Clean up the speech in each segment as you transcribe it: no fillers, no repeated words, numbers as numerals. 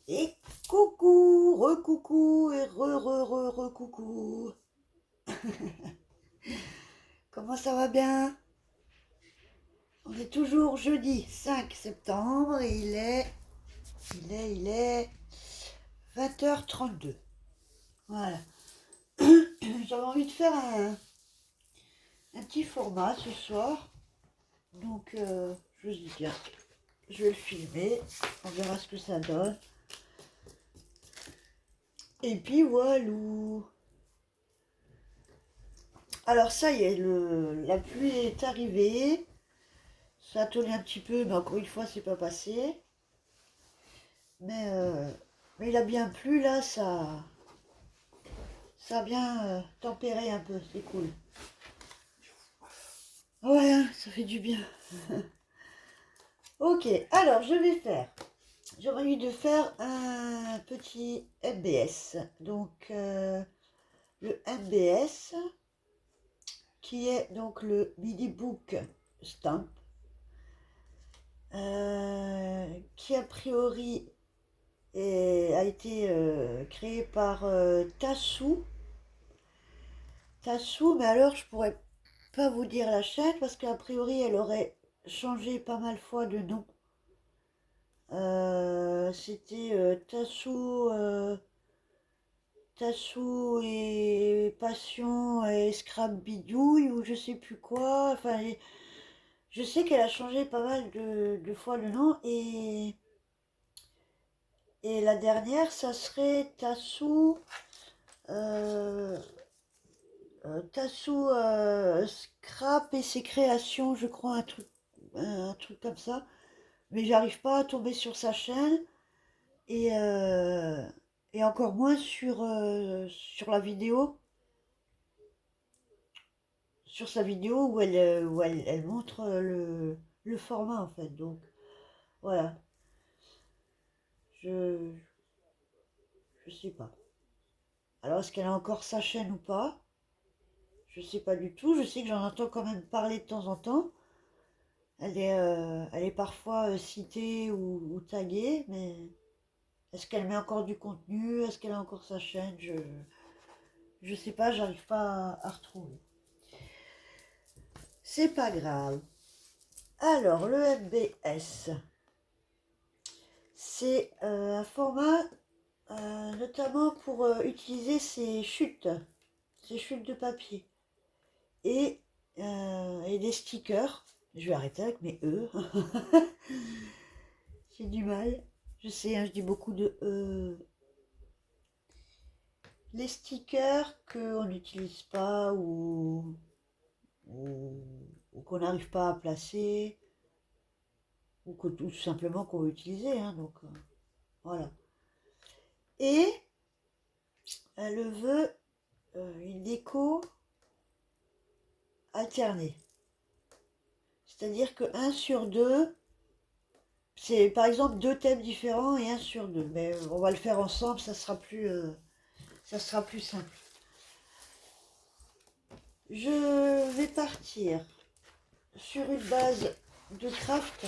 Et coucou, recoucou et re-re-re-re-coucou. Comment ça va bien? On est toujours jeudi 5 septembre et il est 20h32. Voilà. J'avais envie de faire un petit format ce soir. Donc je me dis tiens, je vais le filmer. On verra ce que ça donne. Et puis voilà. Alors ça y est, la pluie est arrivée. Ça a tourné un petit peu, mais encore une fois, c'est pas passé. Mais, euh, mais il a bien plu là, ça a bien tempéré un peu, c'est cool. Ouais, hein, ça fait du bien. Ok, alors j'ai envie de faire un petit MBS. Donc le MBS, qui est donc le Mini Book Stamp, qui a priori a été créé par Tassou. Tassou, mais alors je pourrais pas vous dire la chaîne parce qu'a priori elle aurait changé pas mal fois de nom. C'était Tassou et Passion et Scrap Bidouille ou je sais plus quoi. Enfin, je sais qu'elle a changé pas mal de fois le nom et la dernière ça serait euh, Tassou Scrap et ses créations, je crois, un truc comme ça. Mais j'arrive pas à tomber sur sa chaîne et, euh, et encore moins sur la vidéo, sur sa vidéo où elle montre le format en fait. Donc voilà, je, je sais pas. Alors est-ce qu'elle a encore sa chaîne ou pas? Je sais pas du tout. Je sais que j'en entends quand même parler de temps en temps. Elle est parfois citée ou taguée, mais est-ce qu'elle met encore du contenu? Est-ce qu'elle a encore sa chaîne? Je sais pas, j'arrive pas à retrouver. C'est pas grave. Alors, le MBS, c'est un format notamment pour utiliser ces chutes de papier et, et des stickers. Je vais arrêter avec mes E. J'ai du mal. Je sais, hein, je dis beaucoup de E. Les stickers qu'on n'utilise pas ou, ou qu'on n'arrive pas à placer ou que tout simplement qu'on veut utiliser. Hein, donc voilà. Et elle veut une déco alternée. C'est-à-dire que un sur deux, c'est par exemple deux thèmes différents et un sur deux. Mais on va le faire ensemble, ça sera plus simple. Je vais partir sur une base de craft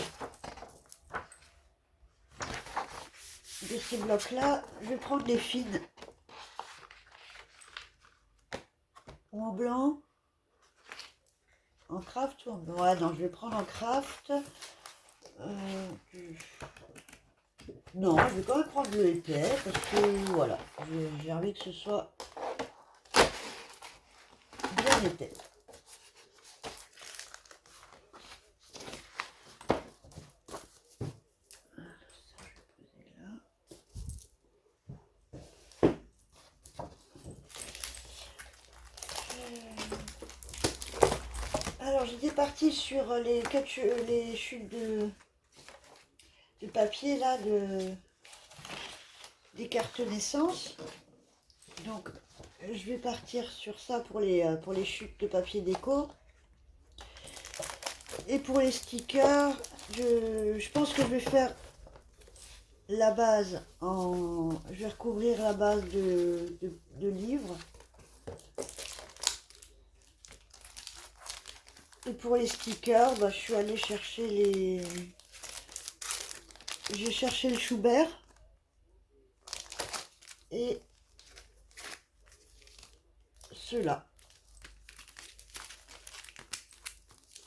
de ces blocs-là. Je vais prendre les fines ou en blanc, en craft ou en blanc. Ouais, non, je vais prendre en craft. Euh, non, je vais quand même prendre le épais parce que voilà, j'ai envie que ce soit bien épais. Alors j'étais partie sur les chutes de papier là, des cartes naissance. Donc je vais partir sur ça pour les chutes de papier déco. Et pour les stickers, je pense que je vais faire la base je vais recouvrir la base de livres. Et pour les stickers, bah, je suis allée chercher j'ai cherché le Schubert. et ceux-là.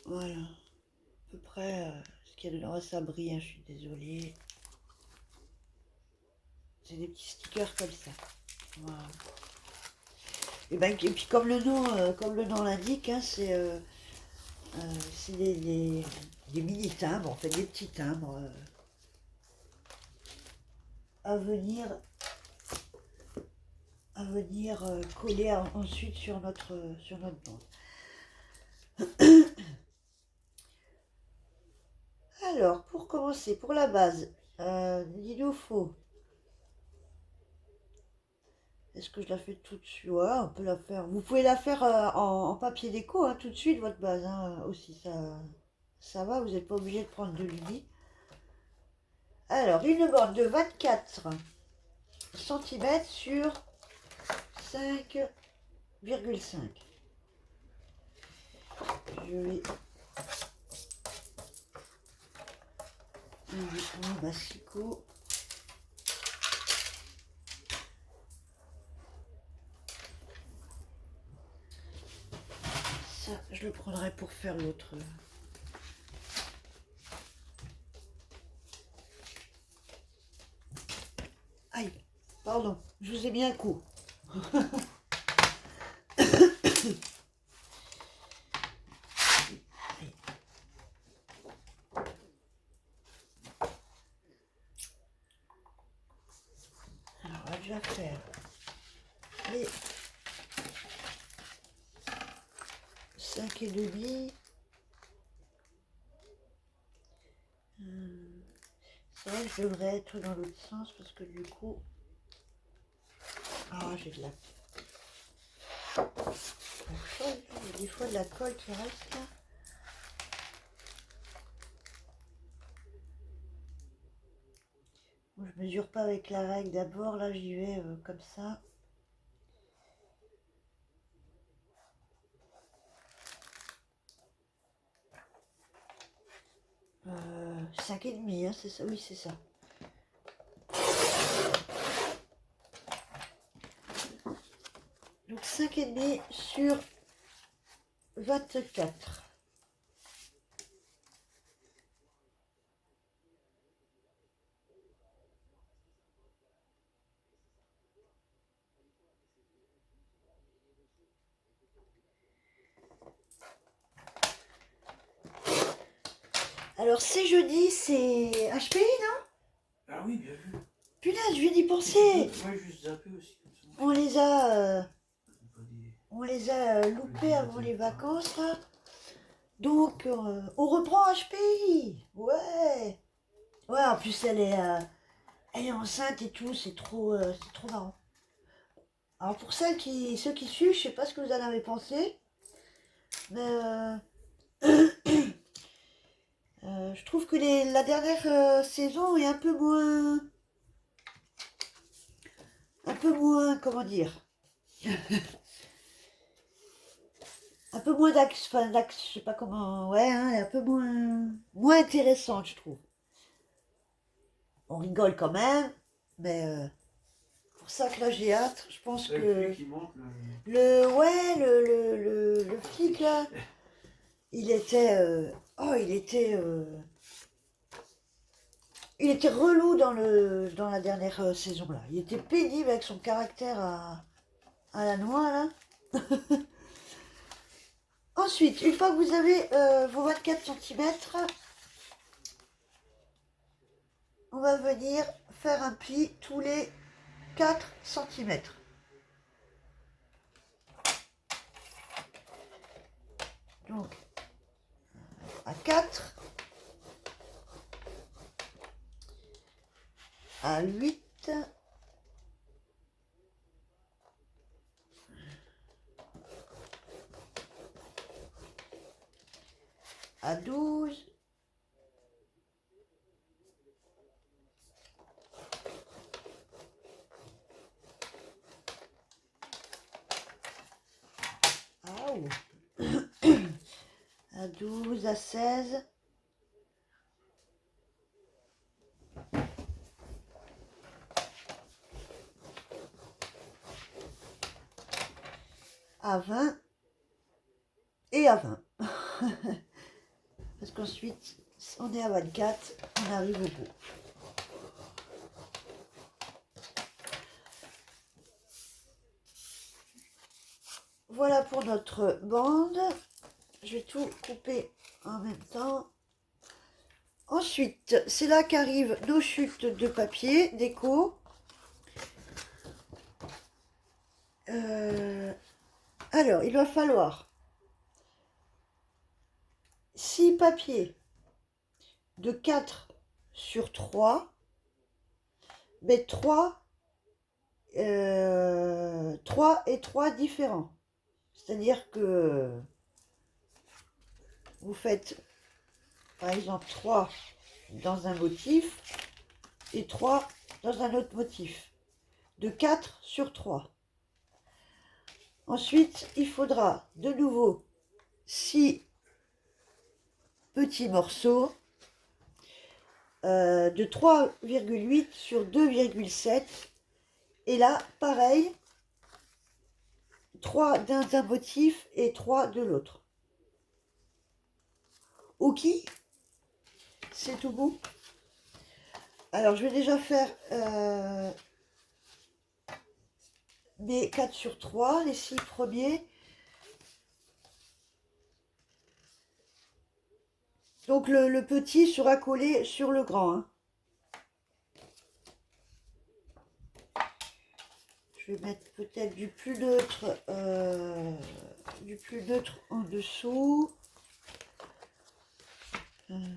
Voilà, à peu près ce qu'il y a dedans. Ah, ça brille, hein, je suis désolée. C'est des petits stickers comme ça. Voilà. Et puis comme le nom l'indique, hein, c'est des mini timbres, en fait des petits timbres à venir coller ensuite sur notre bande. Alors, pour commencer, pour la base, il nous faut. Est-ce que je la fais tout de suite? Ouais, on peut la faire. Vous pouvez la faire en papier déco, hein, tout de suite, votre base, hein, aussi, ça va, vous n'êtes pas obligé de prendre de l'uni. Alors, une bande de 24 cm sur 5,5. Je vais mon massicot. Ça, je le prendrai pour faire l'autre. Aïe, pardon, je vous ai mis un coup. Alors, on va déjà faire les 5,5. C'est vrai que je devrais être dans l'autre sens parce que du coup... Ah, j'ai de la colle. Il y a des fois de la colle qui reste là. Bon, je mesure pas avec la règle d'abord, là j'y vais comme ça. Euh, 5,5, hein, c'est ça, oui c'est ça. Donc 5,5 sur 24. Alors c'est jeudi, c'est HPI, non? Ah oui, bien vu. Punaise, je viens d'y penser. Moi, juste zappé aussi comme ça. On les a loupés avant les vacances là. Donc on reprend HPI. Ouais. Ouais, en plus elle est enceinte et tout, c'est trop marrant. Alors pour ceux qui suivent, je sais pas ce que vous en avez pensé, mais je trouve que la dernière saison est un peu moins, comment dire, un peu moins d'axe, je sais pas comment, ouais, hein, un peu moins intéressante, je trouve. On rigole quand même, mais pour ça que là j'ai hâte, je pense que Le flic qui monte, là. le flic là, il était, il était relou dans la dernière saison là. Il était pénible avec son caractère à la noix là. Ensuite, une fois que vous avez vos 24 cm, on va venir faire un pli tous les 4 cm. Donc, à 4, à 8, à 12, à 12, à 16, à 20 et à 20. Parce qu'ensuite, on est à 24, on arrive au bout. Voilà pour notre bande. Je vais tout couper en même temps. Ensuite, c'est là qu'arrivent nos chutes de papier déco. Alors, il va falloir 6 papiers de 4 sur 3, mais 3 et 3 différents. C'est-à-dire que vous faites, par exemple, 3 dans un motif et 3 dans un autre motif, de 4 sur 3. Ensuite, il faudra de nouveau 6 petits morceaux de 3,8 sur 2,7. Et là, pareil, 3 d'un motif et 3 de l'autre. Ok, c'est tout bon. Alors, je vais déjà faire mes 4 sur 3, les 6 premiers. Donc, le petit sera collé sur le grand. Hein. Je vais mettre peut-être du plus neutre en dessous. Ouais.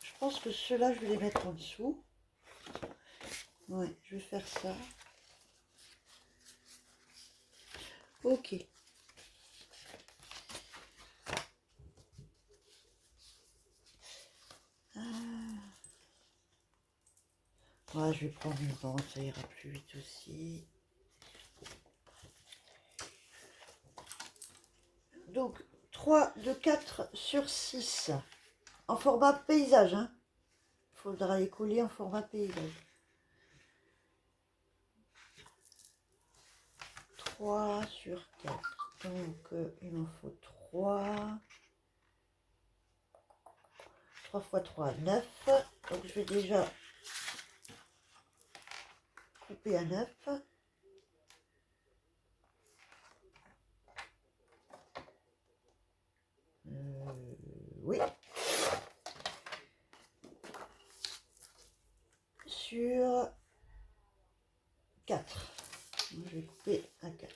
Je pense que ceux-là, je vais les mettre en dessous. Ouais, je vais faire ça. Ok. Ouais, je vais prendre une bande, ça ira plus vite aussi. Donc, 3 de 4 sur 6. En format paysage, hein. Il faudra les coller en format paysage. 3 sur 4. Donc, il m'en faut 3. 3 fois 3, 9. Donc, je vais déjà couper à 9. Oui. Sur 4. Je vais couper à 4.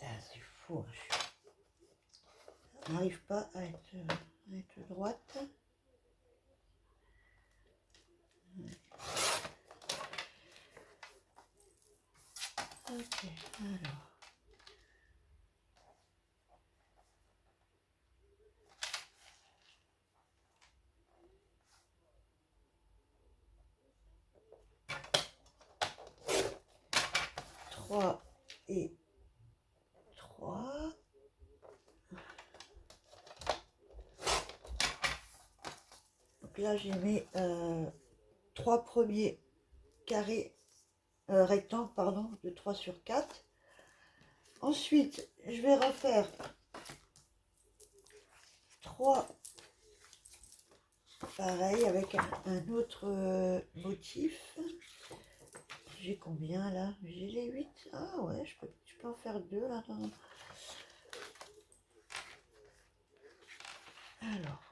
Ah, c'est fou. Je n'arrive pas à être droite. Ok, alors. Trois et 3. Donc là, j'ai mis 3 premiers carrés, rectangles, pardon, de 3 sur 4. Ensuite, je vais refaire 3, pareil, avec un autre motif. J'ai combien là? J'ai les 8. Ah ouais, je peux en faire 2 là. Alors.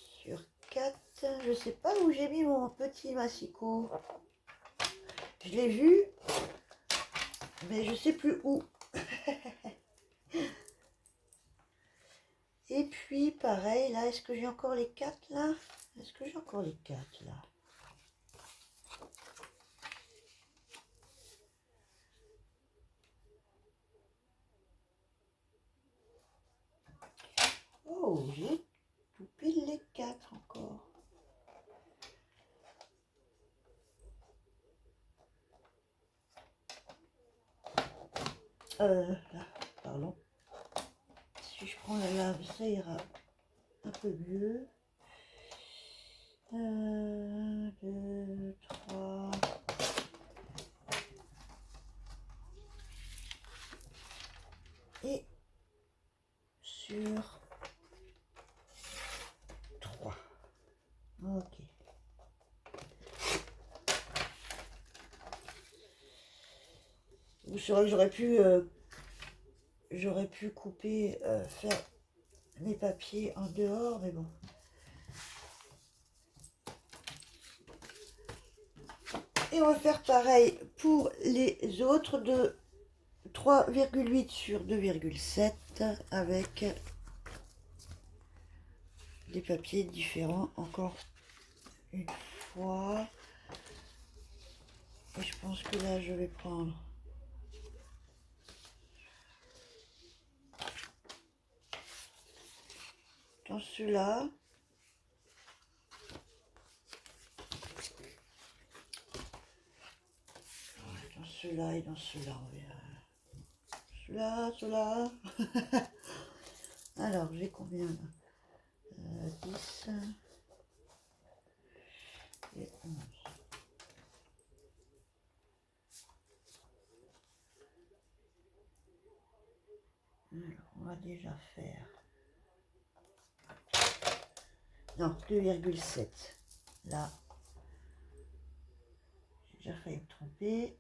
Sur 4. Je sais pas où j'ai mis mon petit massicot. Je l'ai vu, mais je sais plus où. Et puis, pareil, là, est-ce que j'ai encore les 4 là? Est-ce que j'ai encore les 4 là? Oh, j'ai tout pile les 4 encore. Là, pardon. Si je prends la lave, ça ira un peu mieux. 1, 2, 3. Et sur 3. Ok. Vous saurez que j'aurais pu couper, faire mes papiers en dehors, mais bon. Et on va faire pareil pour les autres de 3,8 sur 2,7 avec des papiers différents encore une fois. Et je pense que là je vais prendre dans celui-là. Dans celui-là et dans celui-là, on verra. Celui-là. Alors, j'ai combien là 10 et 11. Alors, on va déjà faire... Non, 2,7. Là, j'ai déjà failli me tromper.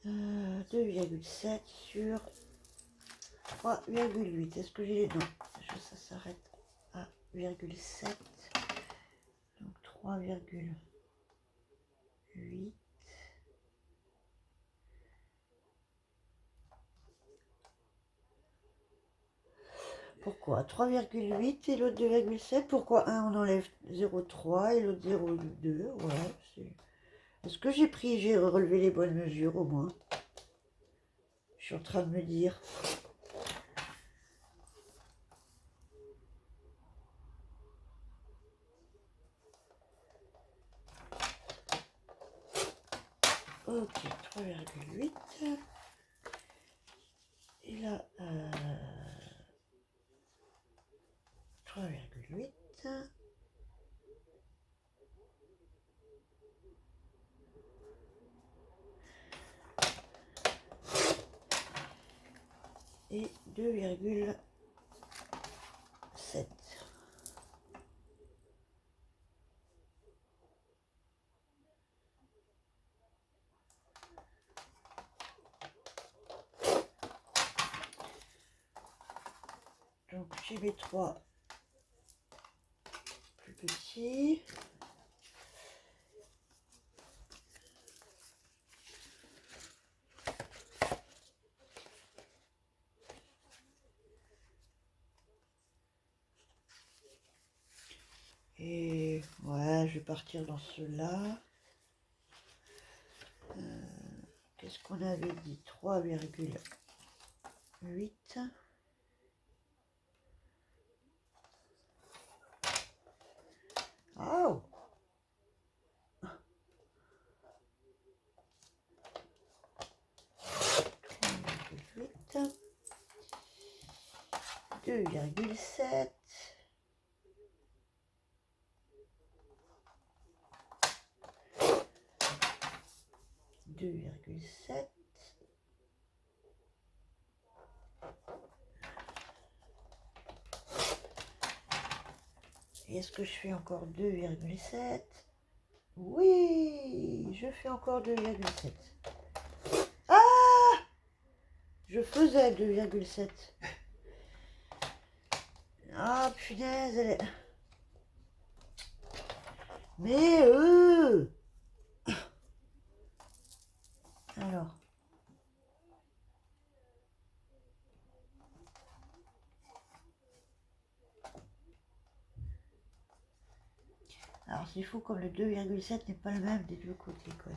Euh, 2,7 sur 3,8. Est-ce que j'ai les... Non, ça s'arrête à 1,7. Donc 3,8. Pourquoi 3,8 et l'autre 2,7? Pourquoi un on enlève 0,3 et l'autre 0,2? Ouais, est-ce que j'ai relevé les bonnes mesures au moins? Je suis en train de me dire. Ok, 3,8. Et là, 3,8. Et 2,7. Donc j'ai mes 3 plus petits. Et ouais, je vais partir dans ceux-là. Qu'est-ce qu'on avait dit? 3,8. Oh! 3,8. 2,7. 2,7. Et est-ce que je fais encore 2,7? Oui, je fais encore 2,7. Ah! Je faisais 2,7. Ah, punaise, elle est... Mais Alors. Alors c'est fou comme le 2,7 n'est pas le même des deux côtés, quoi.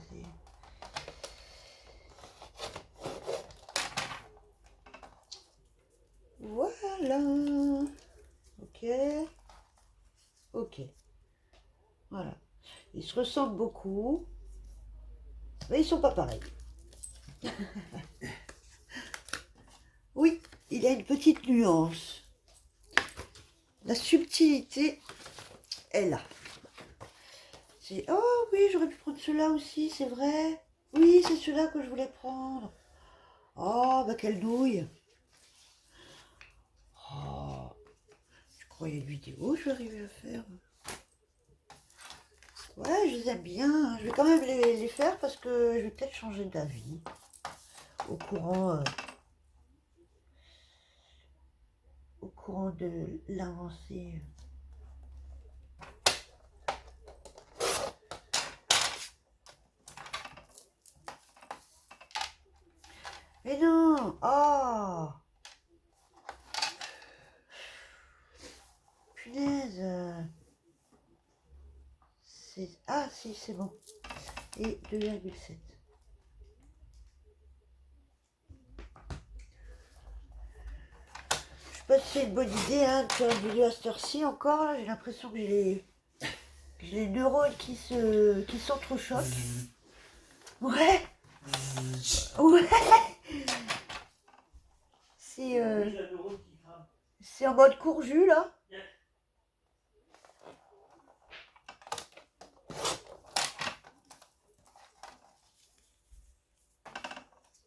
Voilà. Ok. Ok. Voilà. Ils se ressemblent beaucoup. Mais ils sont pas pareils. Oui, il y a une petite nuance. La subtilité est là. Oh oui, j'aurais pu prendre cela aussi, c'est vrai. Oui, c'est celui-là que je voulais prendre. Oh, bah quelle douille. Oh, je croyais une vidéo, je vais arriver à faire. Ouais, je les aime bien. Hein. Je vais quand même les faire parce que je vais peut-être changer d'avis au courant de l'avancée. Mais non! Oh! Punaise! Ah si, c'est bon. Et 2,7. Je sais pas si c'est une bonne idée hein, de faire une vidéo à cette heure-ci encore. J'ai l'impression que j'ai les neurones qui s'entrechoquent. Ouais! Ouais! C'est en mode courju là.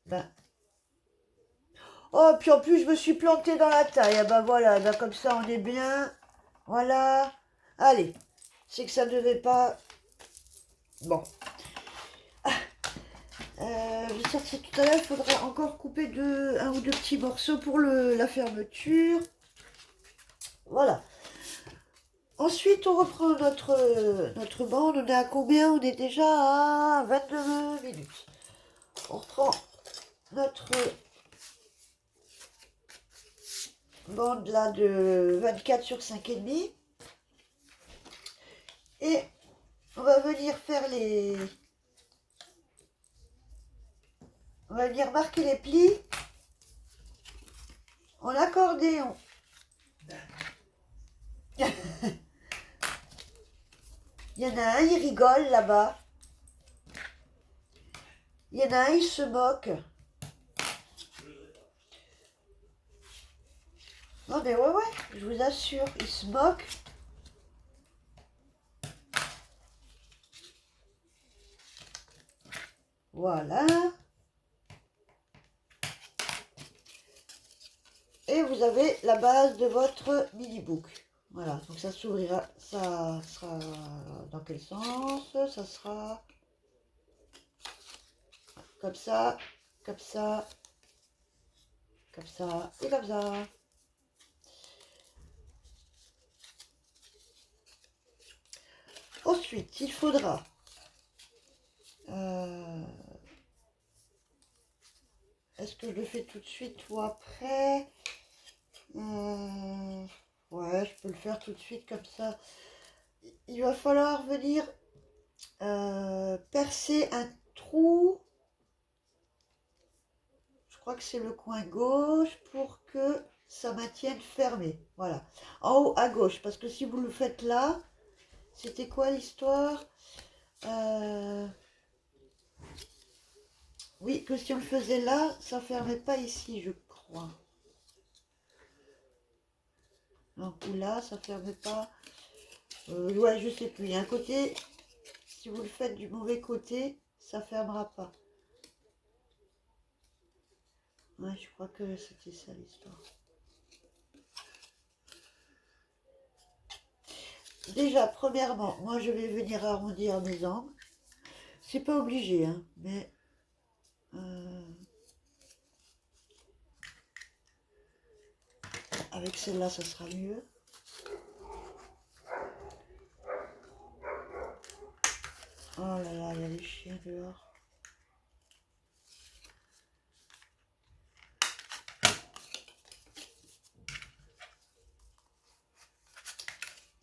Ben. Oh, puis en plus, je me suis plantée dans la taille. Ah bah voilà, ben comme ça, on est bien. Voilà. Allez, c'est que ça ne devait pas... Bon. Je sortais tout à l'heure, il faudra encore couper un ou deux petits morceaux pour la fermeture. Voilà. Ensuite, on reprend notre bande. On est à combien? On est déjà à 22 minutes. On reprend notre bande là de 24 sur 5,5. Et on va venir faire on va venir marquer les plis en accordéon. Il y en a un, il rigole là-bas. Il y en a un, il se moque. Non mais ouais, je vous assure, il se moque. Voilà. Et vous avez la base de votre mini-book. Voilà, donc ça s'ouvrira, ça sera dans quel sens? Ça sera comme ça, comme ça, comme ça et comme ça. Ensuite, il faudra est-ce que je le fais tout de suite ou après? Ouais, je peux le faire tout de suite comme ça. Il va falloir venir percer un trou. Je crois que c'est le coin gauche pour que ça maintienne fermé. Voilà. En haut à gauche. Parce que si vous le faites là, c'était quoi l'histoire? Oui, que si on le faisait là, ça fermait pas ici, je crois. Non, ou là, ça fermait pas. Ouais, je sais plus. Il y a un côté, si vous le faites du mauvais côté, ça fermera pas. Ouais, je crois que c'était ça l'histoire. Déjà, premièrement, moi je vais venir arrondir mes angles. C'est pas obligé, hein, mais avec celle-là, ça sera mieux. Oh là là, il y a les chiens dehors.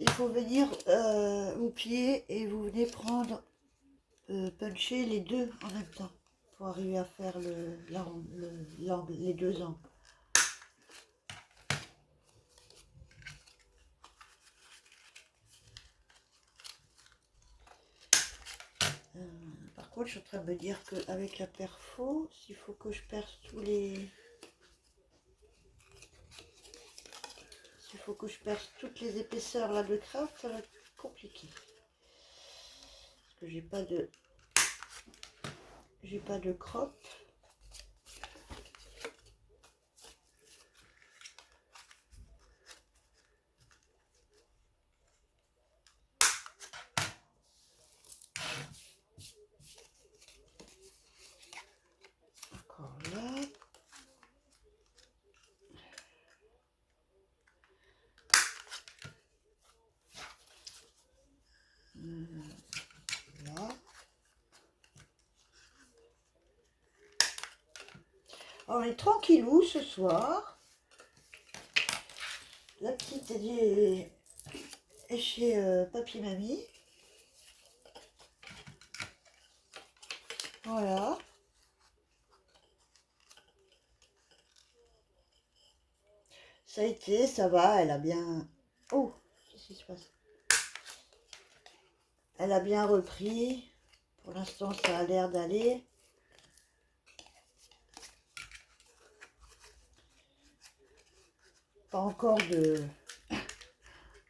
Il faut venir vous plier et vous venez prendre, puncher les deux en même temps pour arriver à faire l'angle, les deux angles. Par contre, je suis en train de me dire qu'avec la perfo, s'il faut que je perce tous les... S'il faut que je perce toutes les épaisseurs là de craft, ça va être compliqué. Parce que j'ai pas de... J'ai pas de crop. Encore là. Là. Alors, on est tranquillou ce soir. La petite est chez papy mamie. Voilà. Ça a été, ça va, elle a bien... Oh, qu'est-ce qui se passe? Elle a bien repris. Pour l'instant, ça a l'air d'aller. Pas encore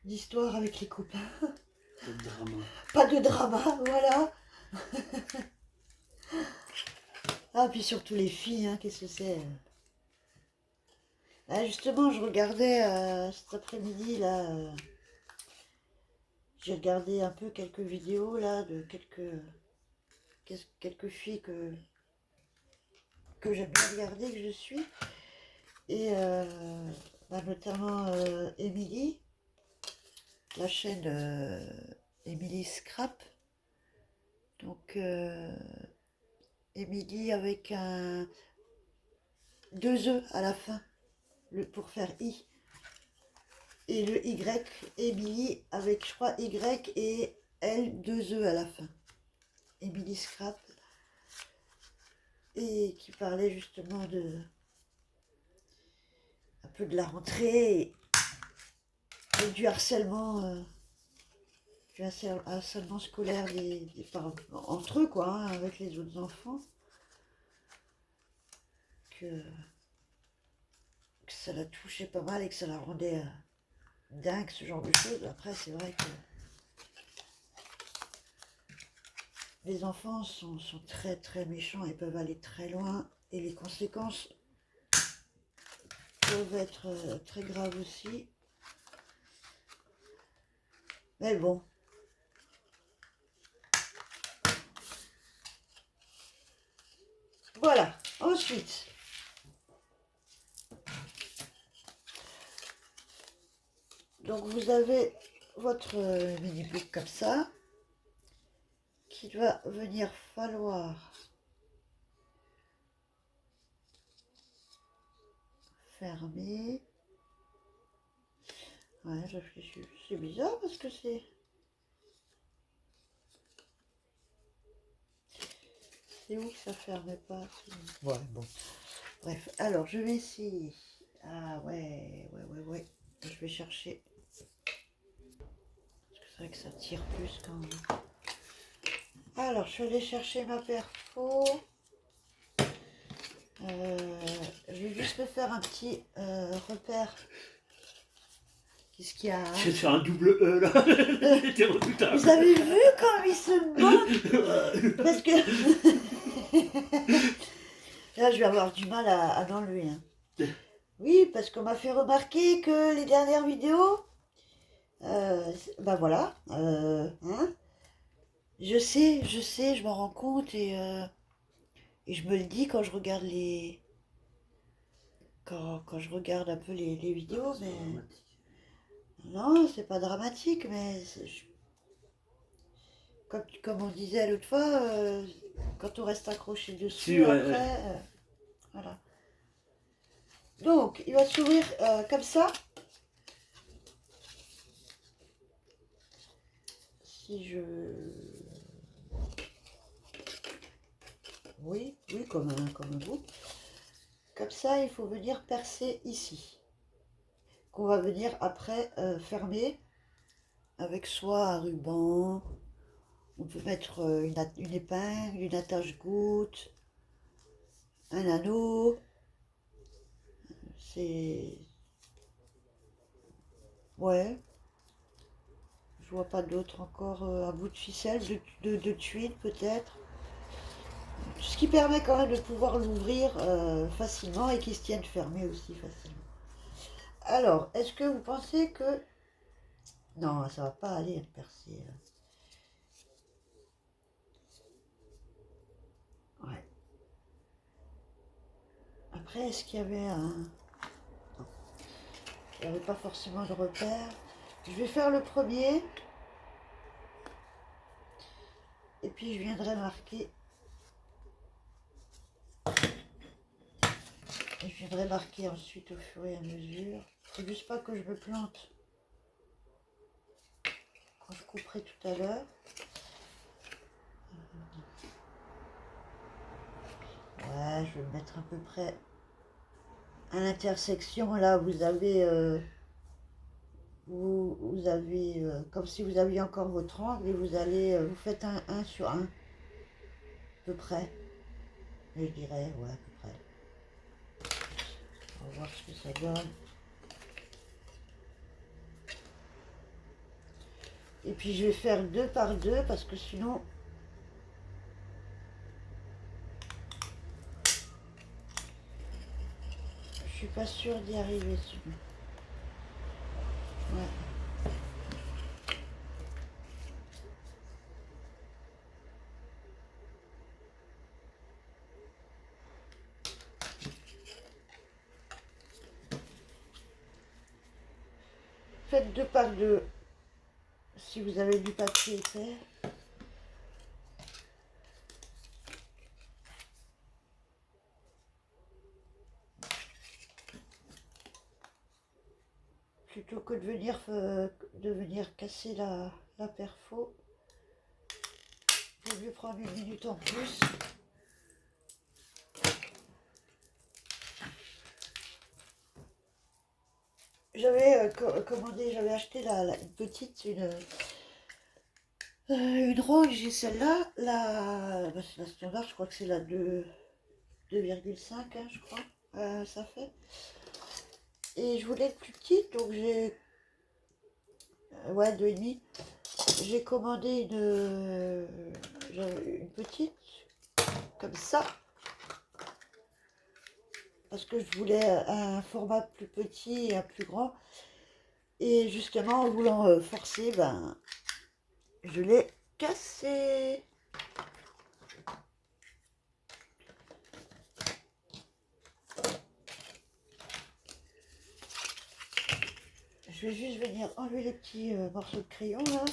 d'histoire avec les copains. Pas de drama. Pas de drama, voilà. Ah, puis surtout les filles, hein, qu'est-ce que c'est? Ah, justement, je regardais cet après-midi, là, j'ai regardé un peu quelques vidéos, là, de quelques filles que j'aime bien regarder, que je suis. Et notamment Emily, la chaîne Emily Scrap. Donc, Emily avec deux E à la fin, pour faire I. Et le Y, Emily avec, je crois, Y et L, deux E à la fin. Emily Scrap. Et qui parlait justement un peu de la rentrée et du harcèlement, scolaire des parents, entre eux, quoi, hein, avec les autres enfants. Que ça la touchait pas mal et que ça la rendait dingue, ce genre de choses. Après, c'est vrai que les enfants sont très très méchants et peuvent aller très loin. Et les conséquences peuvent être très graves aussi. Mais bon. Voilà. Ensuite, donc vous avez votre mini-brique comme ça, qu'il va venir falloir fermer. Ouais, je réfléchis. C'est bizarre parce que c'est... C'est où que ça ferme pas? Ouais, bon. Bref, alors je vais essayer. Ah ouais. Je vais chercher. Parce que c'est vrai que ça tire plus quand même. Alors, je vais aller chercher ma perfo. Je vais juste me faire un petit repère. Qu'est-ce qu'il y a? Je vais te faire un double E là. C'était redoutable. Vous avez vu comme il se bat? Parce que... Là, je vais avoir du mal à l'enlever. Hein. Oui, parce qu'on m'a fait remarquer que les dernières vidéos... bah voilà. Hein, je sais, je m'en rends compte et je me le dis quand je regarde les... Quand je regarde un peu les vidéos, C'est mais... pas dramatique. Non, c'est pas dramatique, mais... comme on disait l'autre fois, quand on reste accroché dessus, Si, ouais, après, ouais. voilà. Donc, il va s'ouvrir comme ça. Si je... Oui, oui, comme un bout. Comme ça, il faut venir percer ici. Qu'on va venir après fermer avec soit un ruban, on peut mettre une épingle, une attache-goutte, un anneau. C'est... Ouais, je vois pas d'autre encore. Un bout de ficelle, de tuile peut-être. Ce qui permet quand même de pouvoir l'ouvrir facilement et qu'il se tienne fermé aussi facilement. Alors, est-ce que vous pensez que... Non, ça va pas aller à percer. Ouais. Après, est-ce qu'il y avait un... Non, il n'y avait pas forcément de repère. Je vais faire le premier. Et puis je viendrai marquer. Et je viendrai marquer ensuite au fur et à mesure. Faut juste pas que je me plante quand je couperai tout à l'heure. Ouais, je vais me mettre à peu près à l'intersection. Là, vous avez, vous avez comme si vous aviez encore votre angle et vous allez, vous faites un 1 sur 1, à peu près. Je dirais, ouais, à peu près. On va voir ce que ça donne. Et puis je vais faire 2 par 2 parce que sinon je suis pas sûre d'y arriver. Ouais. Faites 2 par 2 si vous avez du papier épais. Plutôt que de venir casser la perfo, je vais prendre une minute en plus. J'avais commandé, j'avais acheté une petite, une ronde, j'ai celle-là, bah, c'est la standard, je crois que c'est la 2,5, hein, je crois, ça fait. Et je voulais être plus petite, donc j'ai, ouais, 2,5. J'ai commandé une petite, comme ça, parce que je voulais un format plus petit et un plus grand. Et justement, en voulant forcer, ben, je l'ai cassé. Je vais juste venir enlever les petits morceaux de crayon là.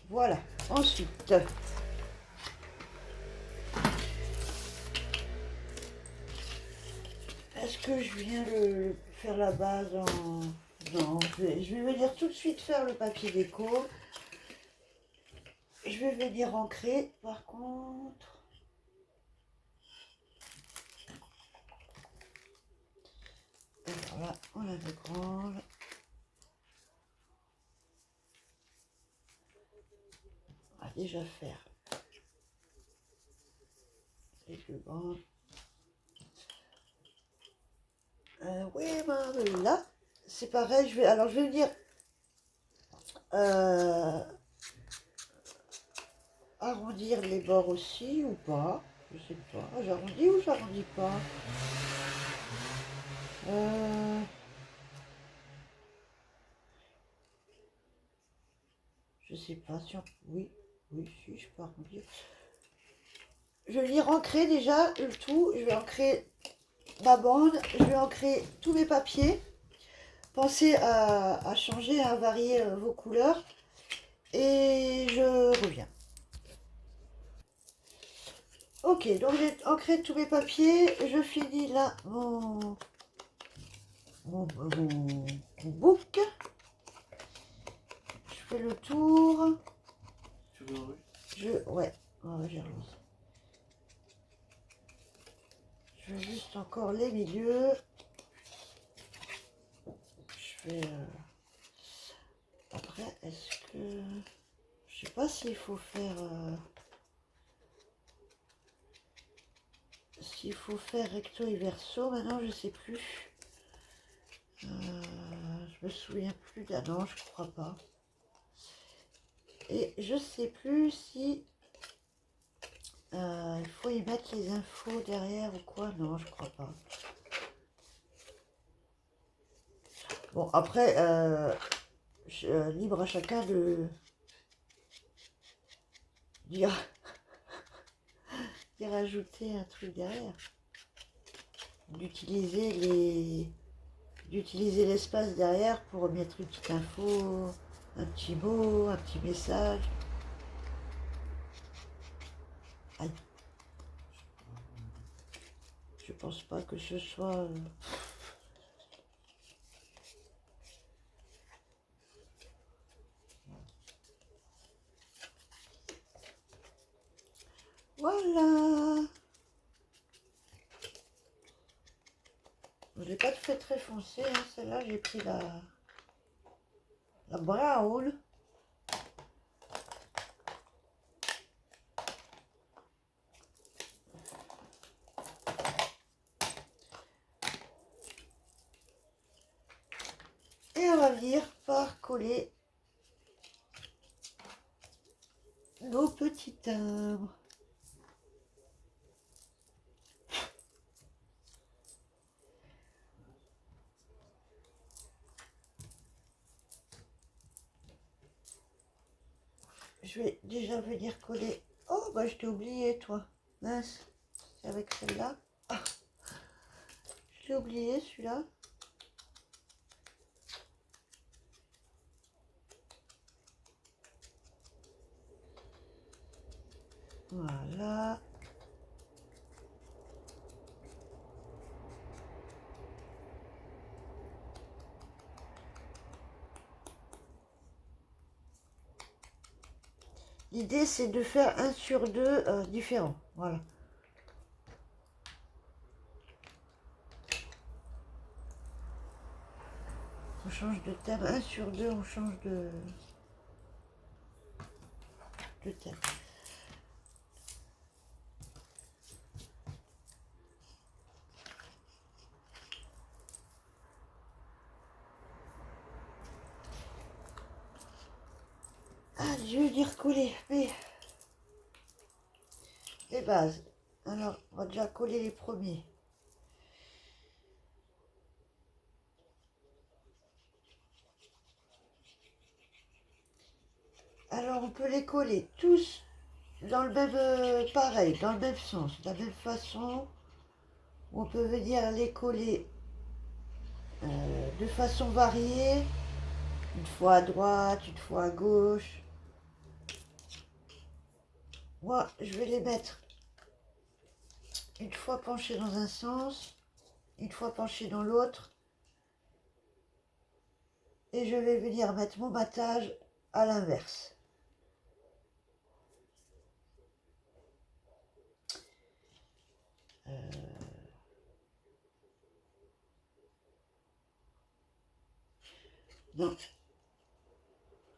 Voilà. Ensuite, est-ce que je viens faire la base en... Non, je vais venir tout de suite faire le papier déco. Je vais venir ancrer, par contre. Et voilà, on la met grande. On va déjà faire les plus grandes. Oui, ben, là, c'est pareil. Alors, je vais venir arrondir les bords aussi ou pas. Je sais pas. J'arrondis ou j'arrondis pas. Je sais pas si on... Oui, oui, si, je peux arrondir. Je vais venir ancrer déjà le tout. Je vais ancrer ma bande. Je vais ancrer tous mes papiers. pensez à changer, à varier vos couleurs. Et je reviens. Ok, donc j'ai ancré tous mes papiers. Je finis là mon book. Je fais le tour. Tu veux enlever? Ouais, j'ai relancé. Je veux juste encore les milieux. Je fais... Après, est-ce que... Je sais pas s'il faut faire... S'il faut faire recto et verso. Maintenant, je sais plus. Je me souviens plus. Ah non, je crois pas. Et je sais plus si... il faut y mettre les infos derrière ou quoi. Non, je crois pas. Bon, après, libre à chacun d'y rajouter un truc derrière. D'utiliser l'espace derrière pour mettre une petite info, un petit mot, un petit message. Aïe. Je pense pas que ce soit... Voilà. Je l'ai pas fait très foncé, hein. Celle-là j'ai pris la brown. Et on va venir par coller nos petits timbres. Je vais déjà venir coller. Oh, bah je t'ai oublié, toi. Mince, c'est avec celle-là. Ah, je l'ai oublié, celui-là. Voilà. L'idée, c'est de faire un sur deux différents. Voilà. On change de thème. Un sur deux, on change de thème. Ah, je vais dire coller les bases. Alors, on va déjà coller les premiers. Alors, on peut les coller tous dans le même, pareil, dans le même sens, de la même façon. On peut venir les coller de façon variée, une fois à droite, une fois à gauche. Moi, je vais les mettre une fois penchés dans un sens, une fois penchés dans l'autre, et je vais venir mettre mon battage à l'inverse. Non,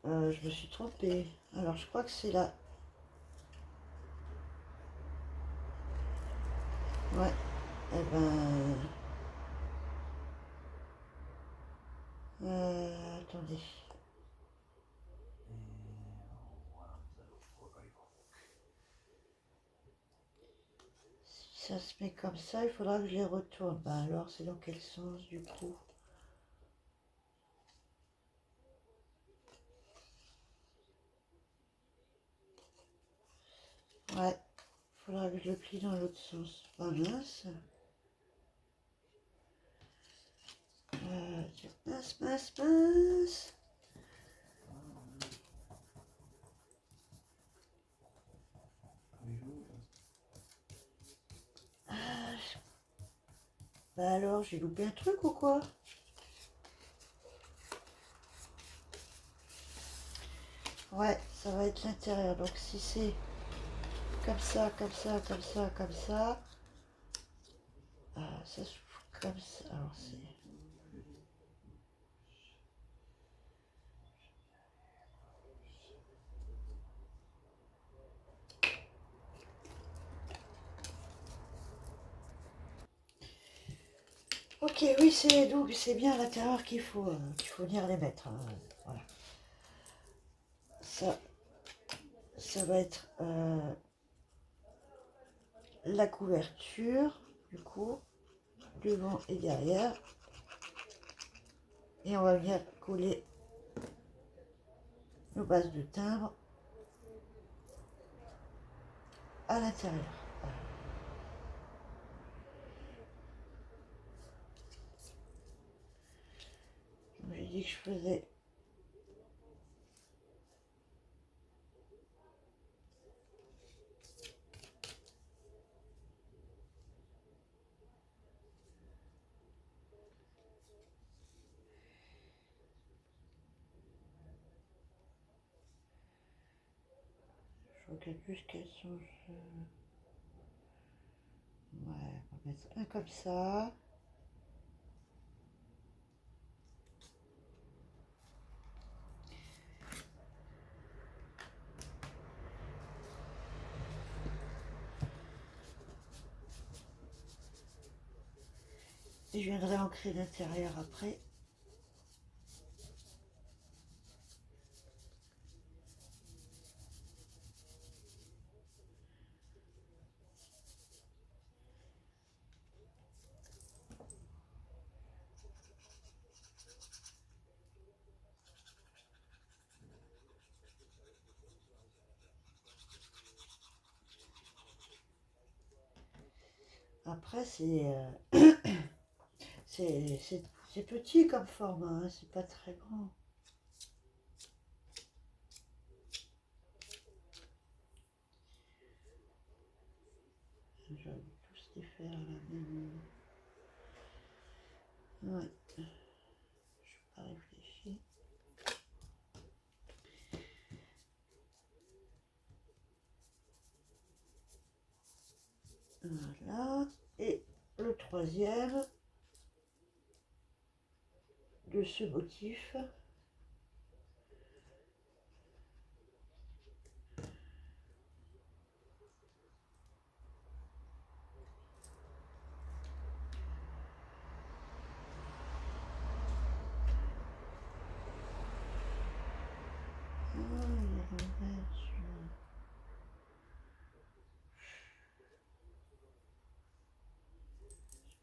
je me suis trompée. Alors, je crois que c'est là. Ouais, eh ben... attendez. Si ça se met comme ça, il faudra que je les retourne. Ben alors, c'est dans quel sens, du coup? Ouais, il faudra que je le plie dans l'autre sens. Pas mince. mince, mince, mince. Ah, bah alors, j'ai loupé un truc ou quoi? Ouais, ça va être l'intérieur. Donc si c'est comme ça, comme ça, comme ça, comme ça, ça s'ouvre comme ça. Alors c'est... Ok, oui, c'est donc c'est bien à l'intérieur qu'il faut venir les mettre, hein. Voilà. Ça va être la couverture, du coup, devant et derrière. Et on va venir coller nos bases de timbre à l'intérieur. Voilà. J'ai dit que je faisais... Je regarde juste quels sont... Ouais, on va mettre un comme ça. Et je viendrai ancrer l'intérieur après. Après, c'est petit comme format, hein, c'est pas très grand. J'aurais dû tous les faire là, mais... Ouais, je n'ai pas réfléchi. Voilà, et le troisième de ce motif.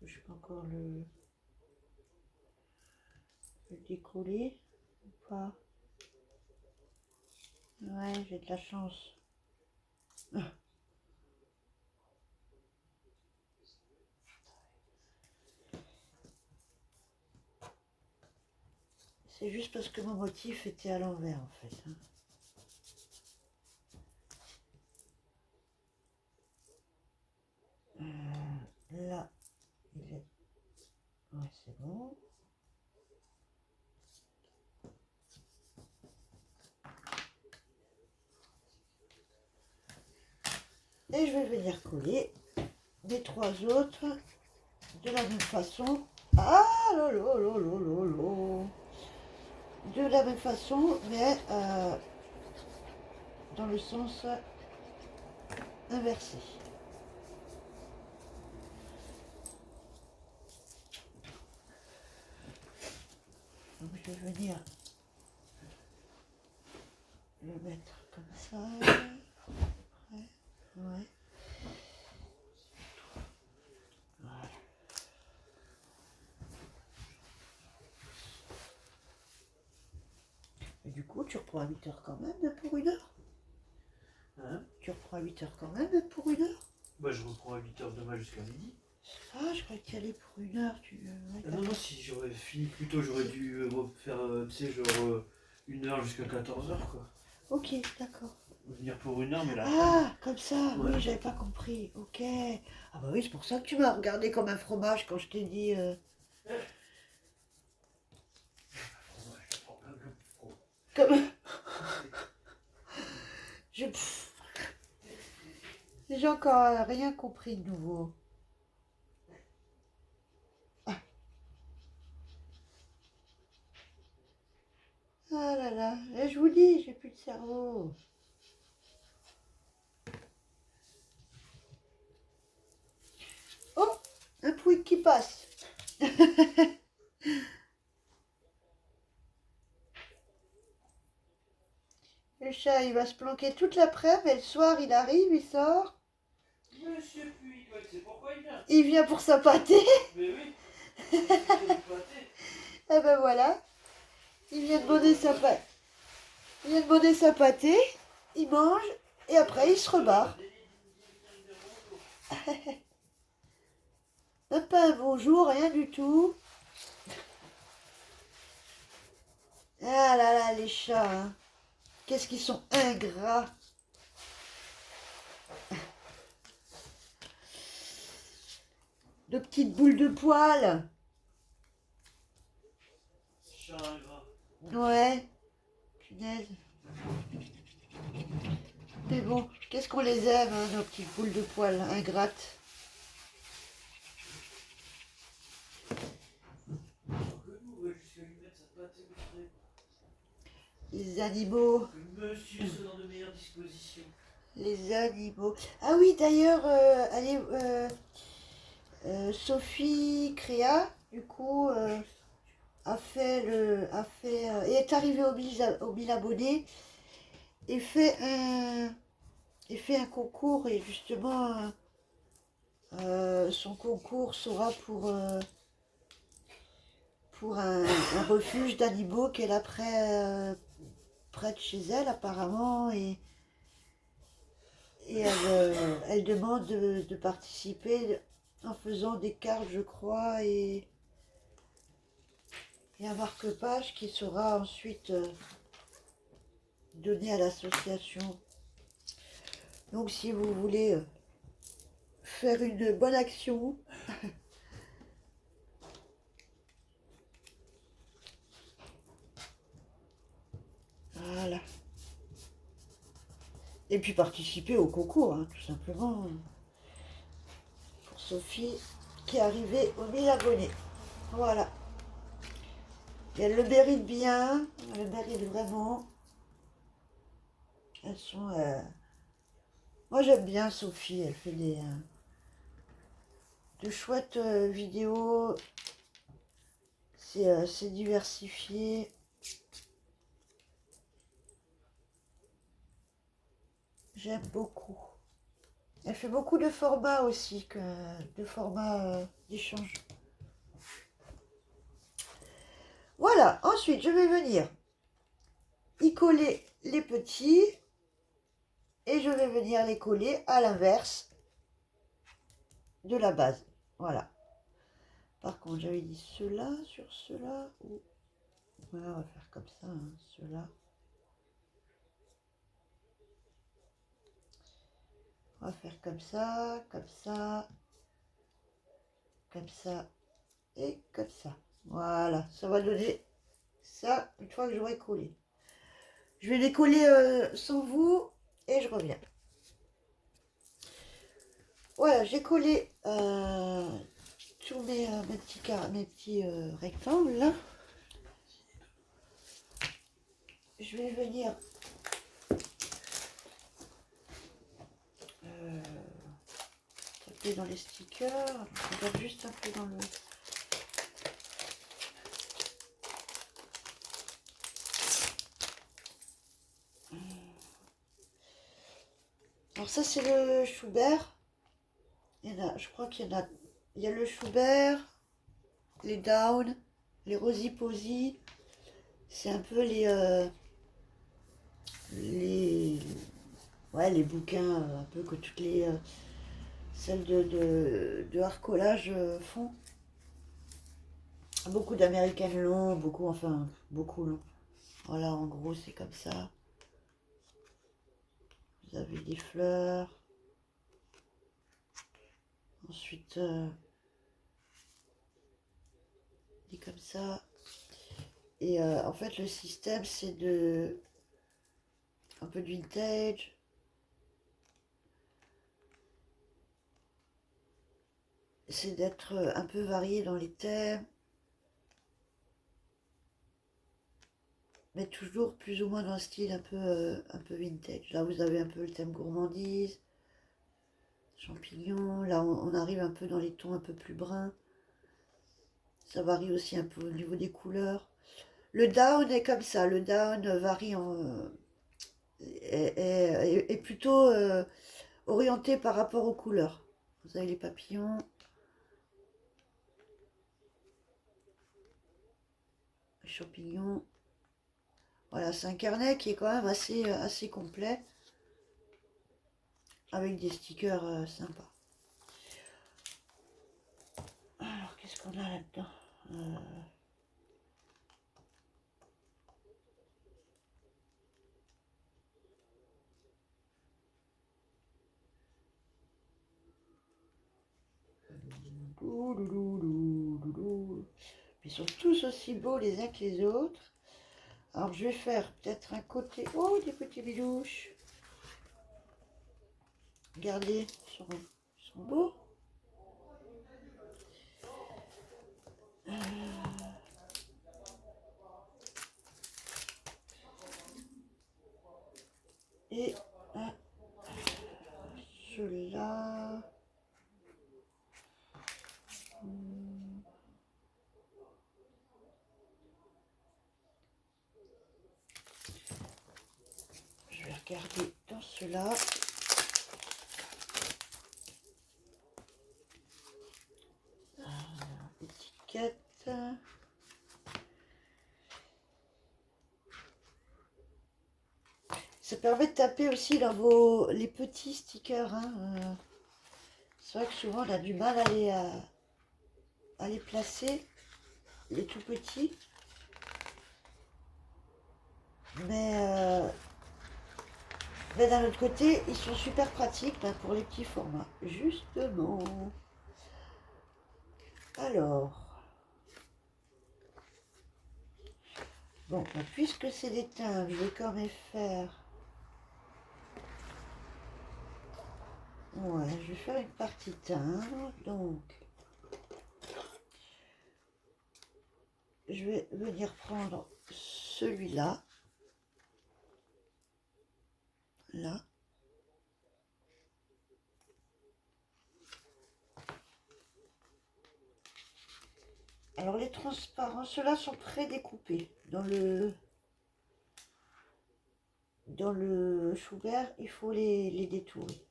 Je peux encore le décoller ou pas? Ouais, j'ai de la chance. Ah, c'est juste parce que mon motif était à l'envers en fait, hein. Là, il est... Ouais, c'est bon. Et je vais venir coller les trois autres de la même façon. Ah lolo lolo lolo. De la même façon, mais dans le sens inversé. Donc je vais venir le mettre comme ça. Ouais. Ouais. Voilà. Et du coup, tu reprends à 8 heures quand même pour une heure? Hein? Tu reprends à 8 heures quand même pour une heure? Bah, je reprends à 8h demain jusqu'à midi. Ah, je croyais qu'il y allait pour 1 heure. Ouais, Ah non, non, si j'aurais fini plus tôt, j'aurais dû faire, tu sais, genre 1 heure jusqu'à 14 heures, quoi. ok, d'accord. Venir pour 1 heure, mais l'après-midi. Ah, comme ça, Ouais. oui, j'avais pas compris. Ok. Ah bah oui, c'est pour ça que tu m'as regardé comme un fromage quand je t'ai dit. Ouais, je prends pas le pro. Comme. Pff, j'ai encore rien compris de nouveau. Ah là là, et je vous dis, j'ai plus de cerveau. Oh, un pouic qui passe. Le chat, il va se planquer toute l'après-midi, et le soir, il arrive, il sort. Monsieur Puy, toi, tu sais pourquoi il vient? Il vient pour sa pâté. Mais oui, c'est du pâté. Et ben voilà, il vient demander sa pâté. Il vient demander sa pâté, il mange, et après, il se rebarre. Même pas un bonjour, rien du tout. Ah là là, les chats, hein. Qu'est-ce qu'ils sont ingrats. De petites boules de poils. Chat ingrat. Ouais, punaise. Mais bon, qu'est-ce qu'on les aime, hein, nos petites boules de poils ingrates. Alors que nous, on va jusqu'à lui mettre sa pâté au frais. Les animaux, Que monsieur soit dans de meilleures dispositions. les animaux. Ah oui, d'ailleurs, allez, Sophie Créa, du coup, est arrivée au 1000 abonnés et fait un concours et justement son concours sera pour un refuge d'animaux qu'elle a près de chez elle apparemment et elle demande de participer en faisant des cartes je crois et un marque-page qui sera ensuite donné à l'association. Donc si vous voulez faire une bonne action, voilà. Et puis participer au concours, hein, tout simplement. Pour Sophie qui est arrivée aux 1000 abonnés. Voilà. Et elle le mérite bien, elle le mérite vraiment. Elles sont. Moi j'aime bien Sophie, elle fait de chouettes vidéos. C'est diversifié. J'aime beaucoup. Elle fait beaucoup de formats aussi, de formats d'échange. Voilà, ensuite je vais venir y coller les petits et je vais venir les coller à l'inverse de la base. Voilà. Par contre, j'avais dit cela sur cela ou... Voilà, on va faire comme ça, hein, cela. On va faire comme ça, comme ça, comme ça et comme ça. Voilà, ça va donner ça une fois que j'aurai collé. Je vais les coller sans vous et je reviens. Voilà, j'ai collé tous mes petits rectangles là. Je vais venir taper dans les stickers. Je regarde juste un peu dans le... Alors ça c'est le Schubert. Il y en a, je crois qu'il y en a. Il y a le Schubert, les Down, les Rosy Posy. C'est un peu les ouais, les bouquins un peu que toutes les celle de Arcolage fond. Beaucoup d'américaines longs, beaucoup, enfin, beaucoup longs. Voilà, en gros, c'est comme ça. Vous avez des fleurs. Ensuite, des comme ça. Et en fait, le système, c'est de un peu de vintage. C'est d'être un peu varié dans les thèmes. Mais toujours plus ou moins dans un style un peu vintage. Là, vous avez un peu le thème gourmandise, champignons. Là, on arrive un peu dans les tons un peu plus bruns. Ça varie aussi un peu au niveau des couleurs. Le down est comme ça. Le down varie est plutôt orienté par rapport aux couleurs. Vous avez les papillons. Les champignons. Voilà, c'est un carnet qui est quand même assez complet. Avec des stickers sympas. Alors, qu'est-ce qu'on a là-dedans Ils sont tous aussi beaux les uns que les autres. Alors, je vais faire peut-être un côté... Oh, des petits bidouches. Regardez, ils sont beaux. Et ceux-là... Je vais regarder dans ceux-là. Étiquette. Ça permet de taper aussi dans les petits stickers. Hein. C'est vrai que souvent on a du mal à les placer, les tout petits. Mais, mais d'un autre côté, ils sont super pratiques pour les petits formats. Justement. Alors. Bon, puisque c'est des timbres, je vais quand même faire... Ouais, je vais faire une partie timbre. Donc, je vais venir prendre celui-là. Là. Alors les transparents, ceux-là sont prédécoupés. Dans le Schubert, il faut les détourer.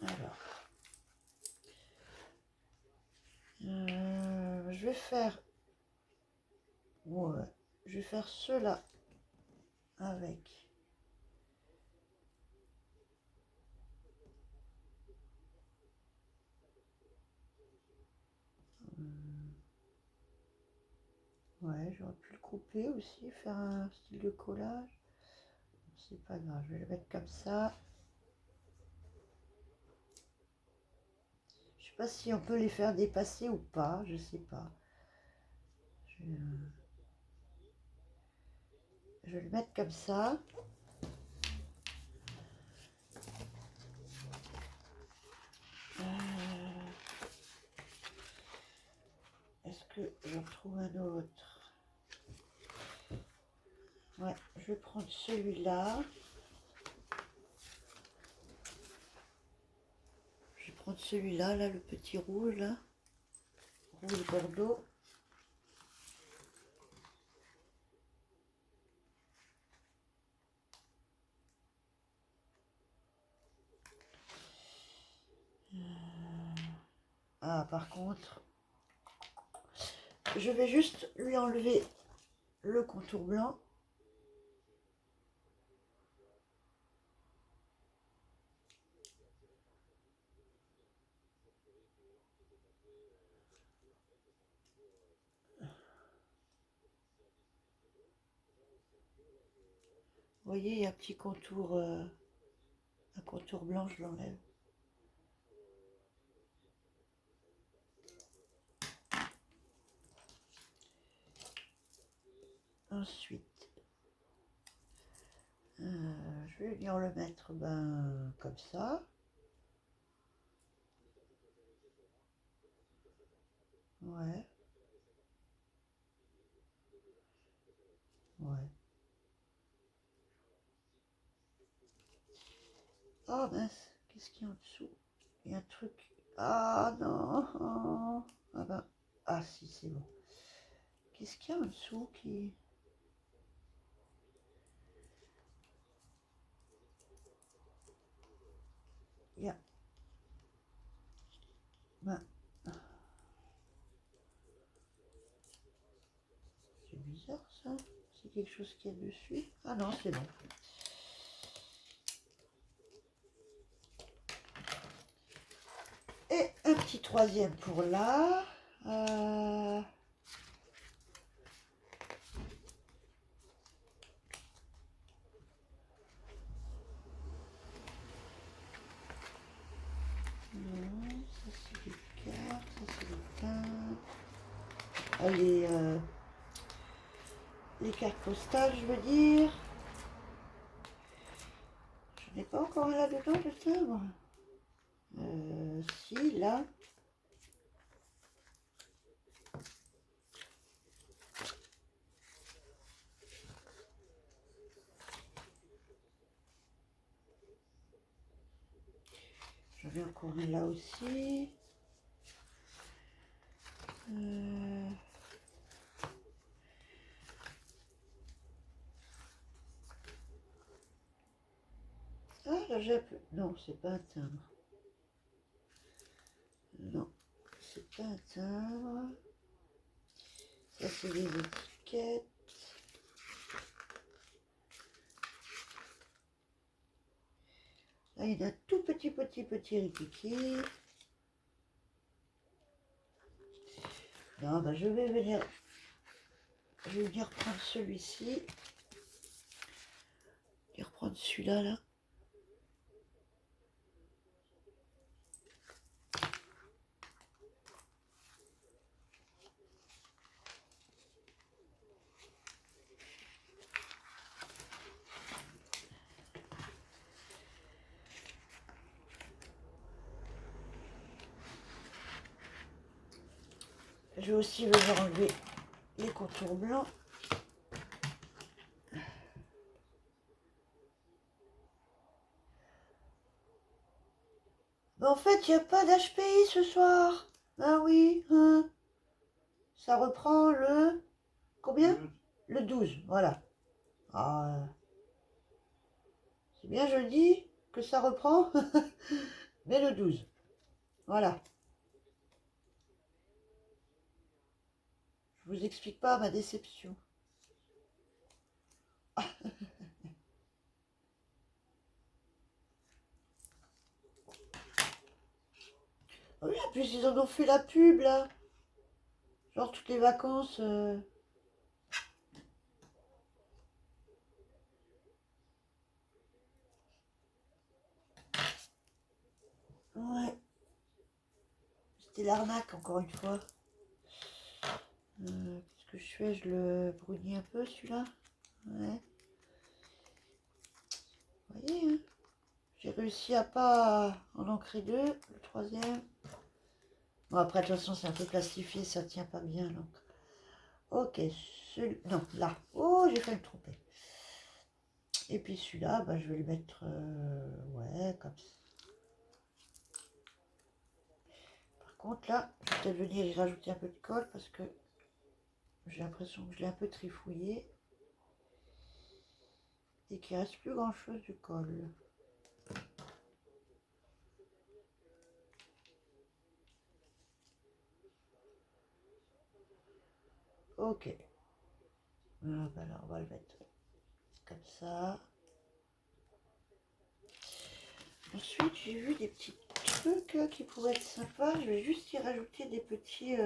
Alors, je vais faire... Ouais, je vais faire ceux-là avec... Ouais, j'aurais pu le couper aussi, faire un style de collage. C'est pas grave, je vais le mettre comme ça. Je sais pas si on peut les faire dépasser ou pas, je sais pas. Je vais le mettre comme ça. Est-ce que je retrouve un autre? Ouais, je vais prendre celui-là. Je vais prendre celui-là, là, le petit rouge, là. Rouge bordeaux. Ah, par contre, je vais juste lui enlever le contour blanc. Vous voyez, il y a un petit contour, un contour blanc, je l'enlève. Ensuite, je vais venir le mettre comme ça. Ouais. Ouais. Oh mince, qu'est-ce qu'il y a en dessous? Il y a un truc. Ah non. Ah ben. Ah si, c'est bon. Qu'est-ce qu'il y a en dessous qui... Il y a... Ben, c'est bizarre ça. C'est quelque chose qui est dessus. Ah non, c'est bon. Et un petit troisième pour là. Non, ça c'est des cartes, ça c'est des teintes. Ah, les cartes postales, je veux dire. Je n'ai pas encore là-dedans le timbre. Si, là. J'en ai encore un là aussi. Ah, là j'ai un peu... Non, c'est pas un timbre. Non, c'est pas un timbre. Ça, c'est des étiquettes. Là, il y a un tout petit rikiki. Non, bah, je vais venir prendre celui-ci. Je vais reprendre celui-là, là. Je vais aussi venir enlever les contours blancs. Mais en fait, il n'y a pas d'HPI ce soir. Ah oui, hein. Ça reprend le... Combien? Le 12, voilà. Ah, c'est bien, je le dis, que ça reprend. Mais le 12. Voilà. Je vous explique pas ma déception. Oui, en plus, ils en ont fait la pub, là. Genre, toutes les vacances... Ouais. C'était l'arnaque, encore une fois. Qu'est-ce que je fais? Je le brunis un peu, celui-là. Ouais. Vous voyez, hein, j'ai réussi à pas en ancrer deux. Le troisième. Bon, après, de toute façon, c'est un peu plastifié, ça tient pas bien, donc. Ok, celui... Non, là. Oh, j'ai failli me tromper. Et puis celui-là, bah, je vais le mettre... ouais, comme ça. Par contre, là, je vais peut-être venir y rajouter un peu de colle parce que j'ai l'impression que je l'ai un peu trifouillé. Et qu'il ne reste plus grand-chose du colle. Ok. Ah, bah là, on va le mettre comme ça. Ensuite, j'ai vu des petits trucs qui pourraient être sympas. Je vais juste y rajouter des petits...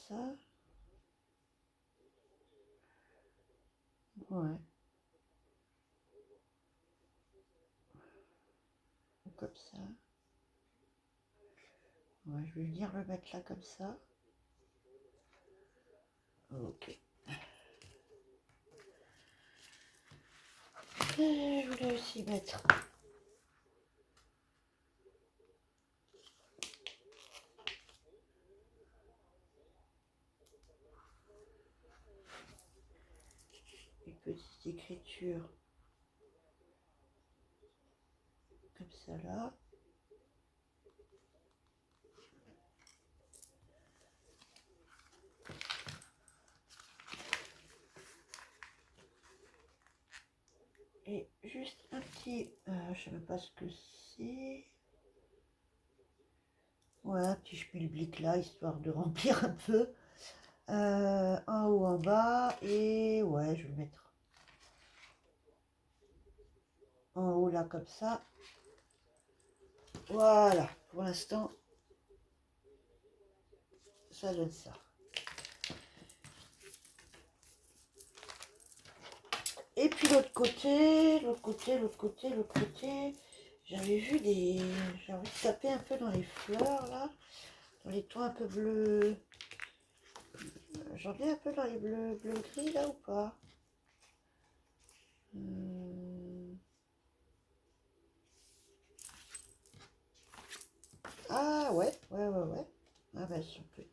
ça. Ouais. Ou comme ça. Ouais, je vais venir le mettre là comme ça. Ok. Et je voulais aussi mettre une petite écriture comme ça là. Et juste un petit, je sais même pas ce que c'est. Ouais, un petit schmilblick là, histoire de remplir un peu. En haut, en bas, et ouais, je vais le mettre en haut là comme ça. Voilà, pour l'instant, ça donne ça. Et puis l'autre côté, j'avais vu des... J'ai envie de taper un peu dans les fleurs là, dans les tons un peu bleus. J'en ai un peu dans les bleus gris là ou pas? Ah ouais. Ah bah si on peut.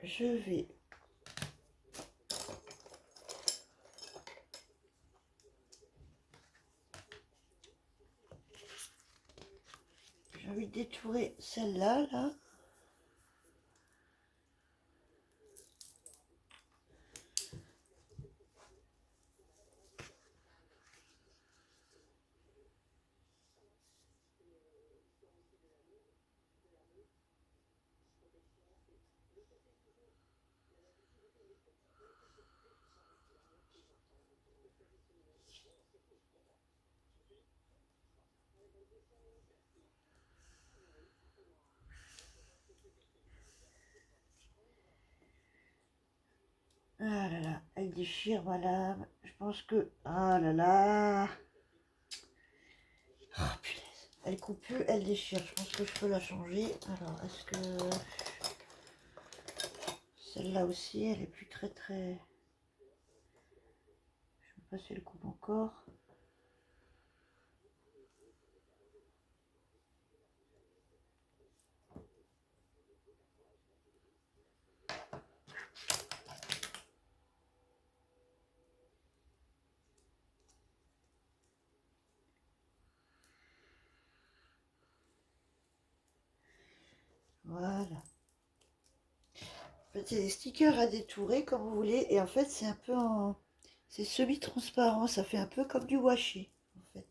Je vais j'ai envie de détourer celle-là là. Ah là là, elle déchire madame. Je pense que... Ah là là. Oh punaise. Elle coupe plus, elle déchire. Je pense que je peux la changer. Alors, est-ce que... Celle-là aussi, elle est plus très... Je vais passer le coupe encore. Voilà. En fait, c'est des stickers à détourer comme vous voulez. Et en fait, c'est un peu en... C'est semi-transparent. Ça fait un peu comme du washi, en fait.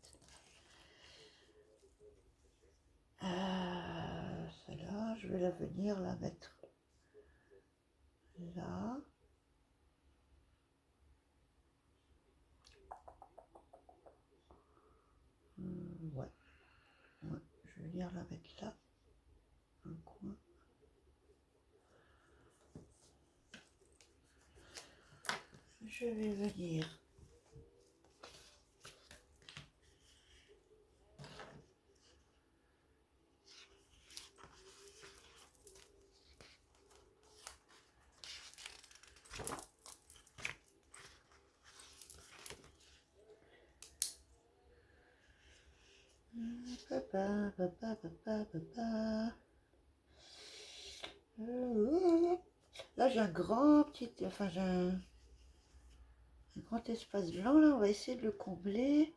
Celle-là, je vais la venir la mettre là. Ouais. Ouais. Je vais venir la mettre là. Un coin. Je vais venir. Là, j'ai un grand petit... Enfin, j'ai un Un grand espace blanc, là, on va essayer de le combler.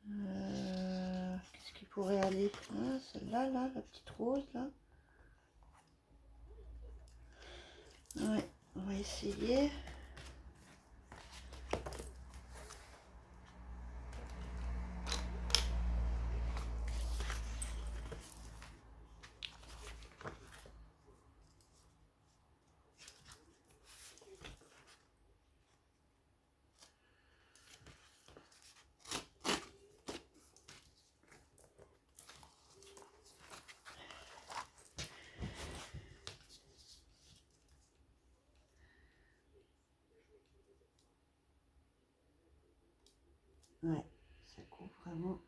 Qu'est-ce qui pourrait aller? Ah, celle-là, là, la petite rose, là. Ouais, on va essayer. Ouais, ça coupe vraiment.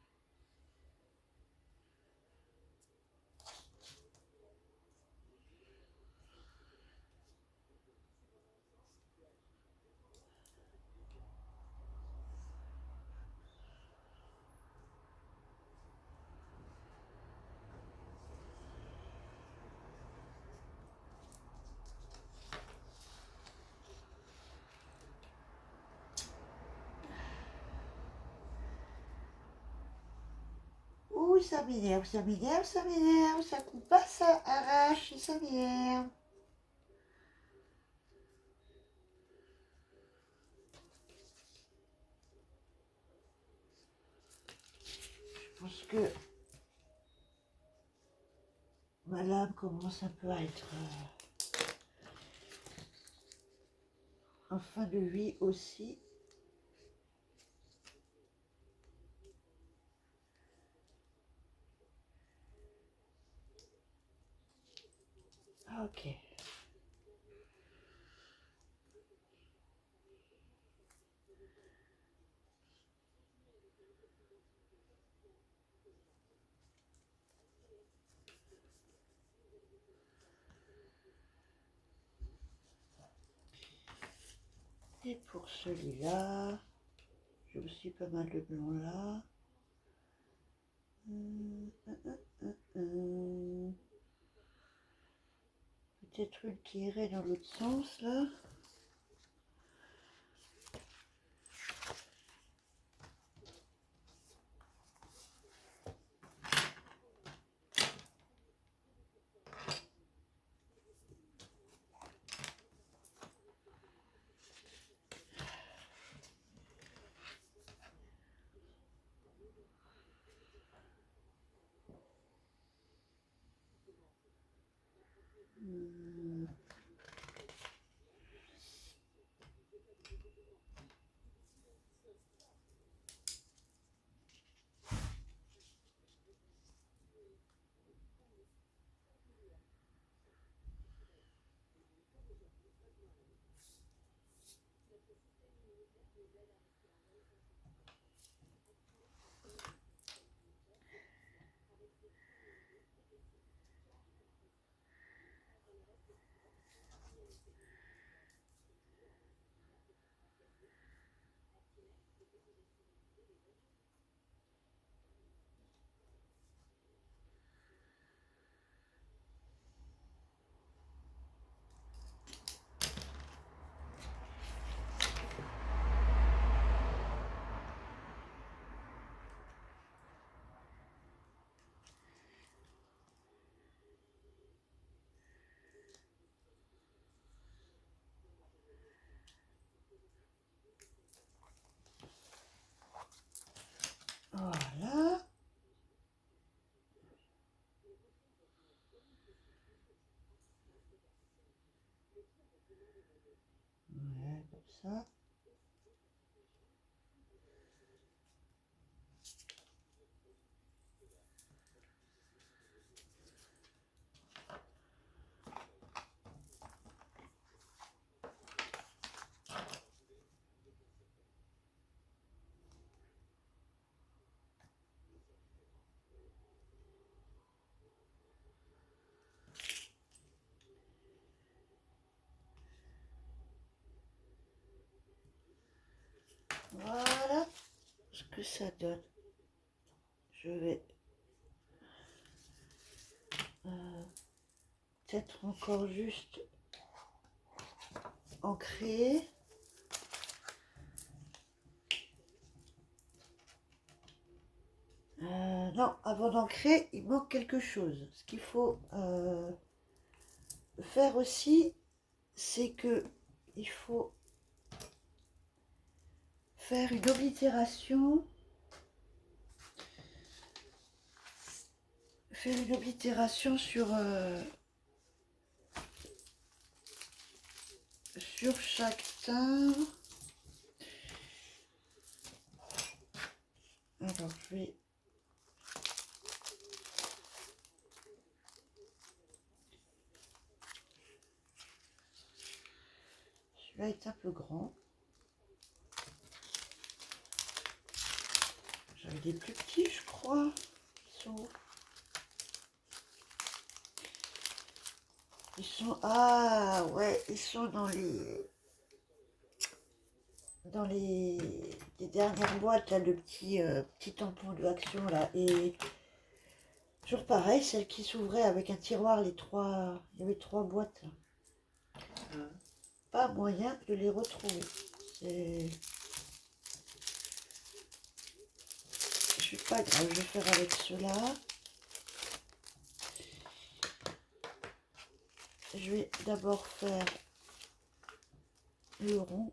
Ouh, ça m'énerve, ça m'énerve, ça m'énerve, ça coupe pas, ça arrache, ça m'énerve. Je pense que ma lame commence un peu à être en fin de vie aussi. Ok. Et pour celui-là, j'ai aussi pas mal de blanc là. Peut-être une qui irait dans l'autre sens là. Voilà. Ouais, comme ça. Voilà ce que ça donne. Je vais peut-être encore juste en créer. Non, avant d'ancrer, il manque quelque chose. Ce qu'il faut faire aussi, c'est que il faut faire une oblitération sur chaque timbre. Alors, celui-là est un peu grand. J'avais des plus petits, je crois. Ah ouais, ils sont dans les dernières boîtes là, le petit tampon de action là. Et toujours pareil, celle qui s'ouvrait avec un tiroir, il y avait trois boîtes là. Pas moyen de les retrouver. C'est pas grave, je vais faire avec cela. Je vais d'abord faire le rond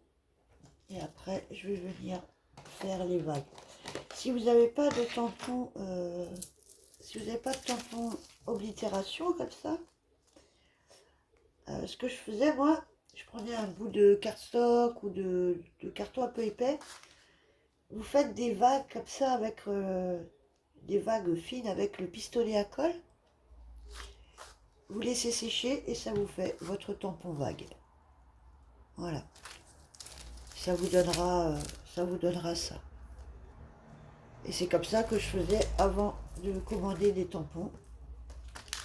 et après je vais venir faire les vagues. Si vous n'avez pas de tampon, oblitération comme ça, ce que je faisais moi, je prenais un bout de cardstock ou de carton un peu épais. Vous faites des vagues comme ça avec des vagues fines avec le pistolet à colle. Vous laissez sécher et ça vous fait votre tampon vague. Voilà. Ça vous donnera ça. Et c'est comme ça que je faisais avant de commander des tampons.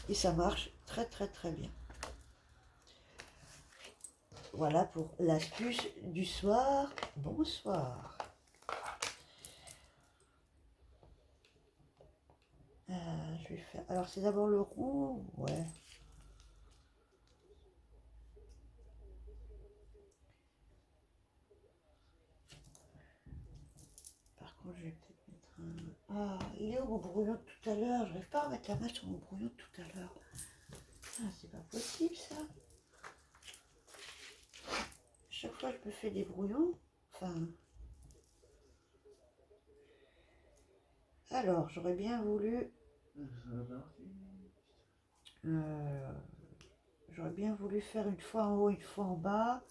Et ça marche très très très bien. Voilà pour l'astuce du soir. Bonsoir. Je vais faire. Alors c'est d'abord le rond. Ouais. Par contre, je vais peut-être mettre un. Ah, il est où mon brouillon de tout à l'heure? Je n'arrive pas à mettre la main sur mon brouillon de tout à l'heure. Ah, c'est pas possible ça. Chaque fois, je me fais des brouillons. Enfin. Alors, j'aurais bien voulu. Euh, J'aurais bien voulu faire une fois en haut, une fois en bas.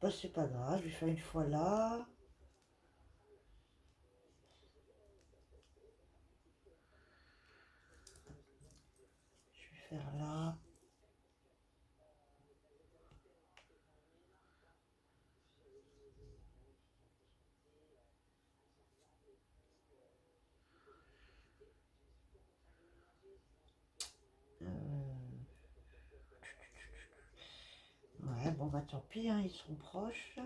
Bah, c'est pas grave, je vais faire une fois là. Je vais faire là. Ouais, bon bah tant pis, hein, ils sont proches.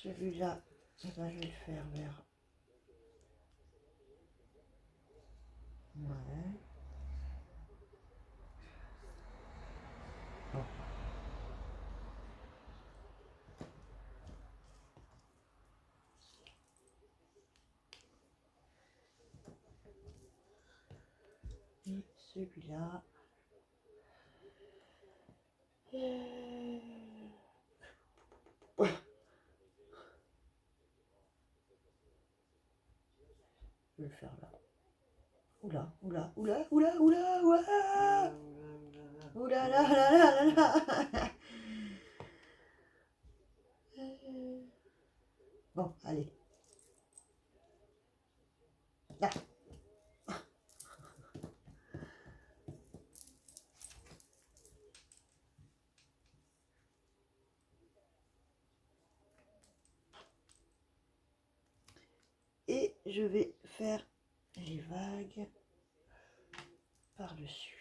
Celui-là, eh ben, je vais le faire vers. Ouais. Bon. Et celui-là. Ouais, je vais le faire là. Oula, oula, oula, oula, oula, oula. Oula là là là là là. Bon, allez. Là. Et je vais faire les vagues par-dessus.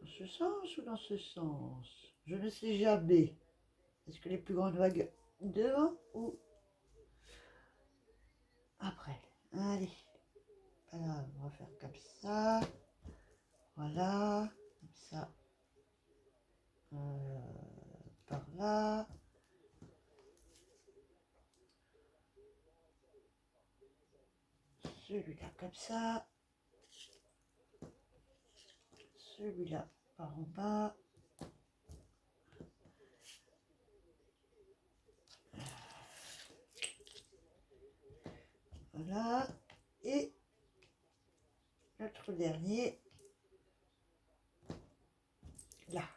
Dans ce sens ou dans ce sens? Je ne sais jamais. Est-ce que les plus grandes vagues devant ou après? Allez. Pas grave, on va faire comme ça. Voilà. Comme ça. Par là. celui-là comme ça, celui-là par en bas, voilà, et notre dernier là.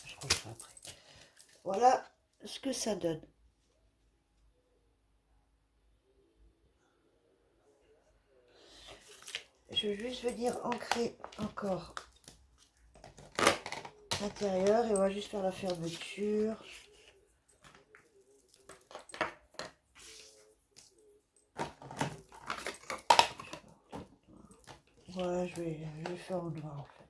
Je referai après. Voilà ce que ça donne. Je vais juste venir ancrer encore l'intérieur et on va juste faire la fermeture. Ouais, je vais faire en noir en fait.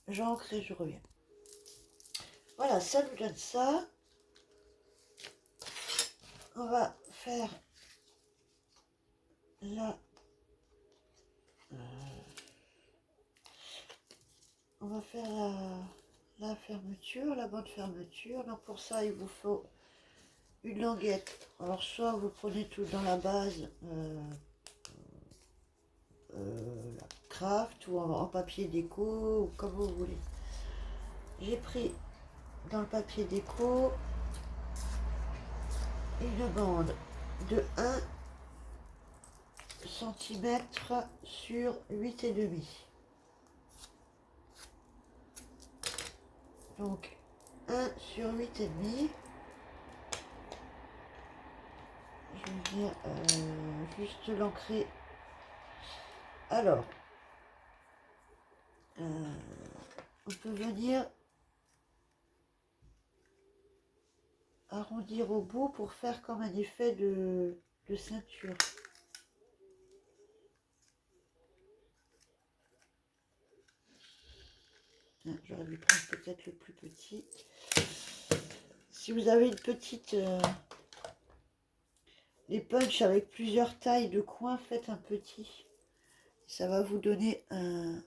J'ancre et je reviens. Voilà, ça nous donne ça. On va faire la... on va faire la fermeture, la bonne fermeture. Donc pour ça, il vous faut une languette. Alors soit vous prenez tout dans la base, la craft ou en papier déco, ou comme vous voulez. J'ai pris dans le papier déco une bande de 1 cm sur 8,5. Donc 1 sur 8,5. Je vais venir juste l'ancrer. Alors, on peut venir arrondir au bout pour faire comme un effet de ceinture. J'aurais dû prendre peut-être le plus petit. Si vous avez une petite... les punch avec plusieurs tailles de coins, faites un petit. Ça va vous donner un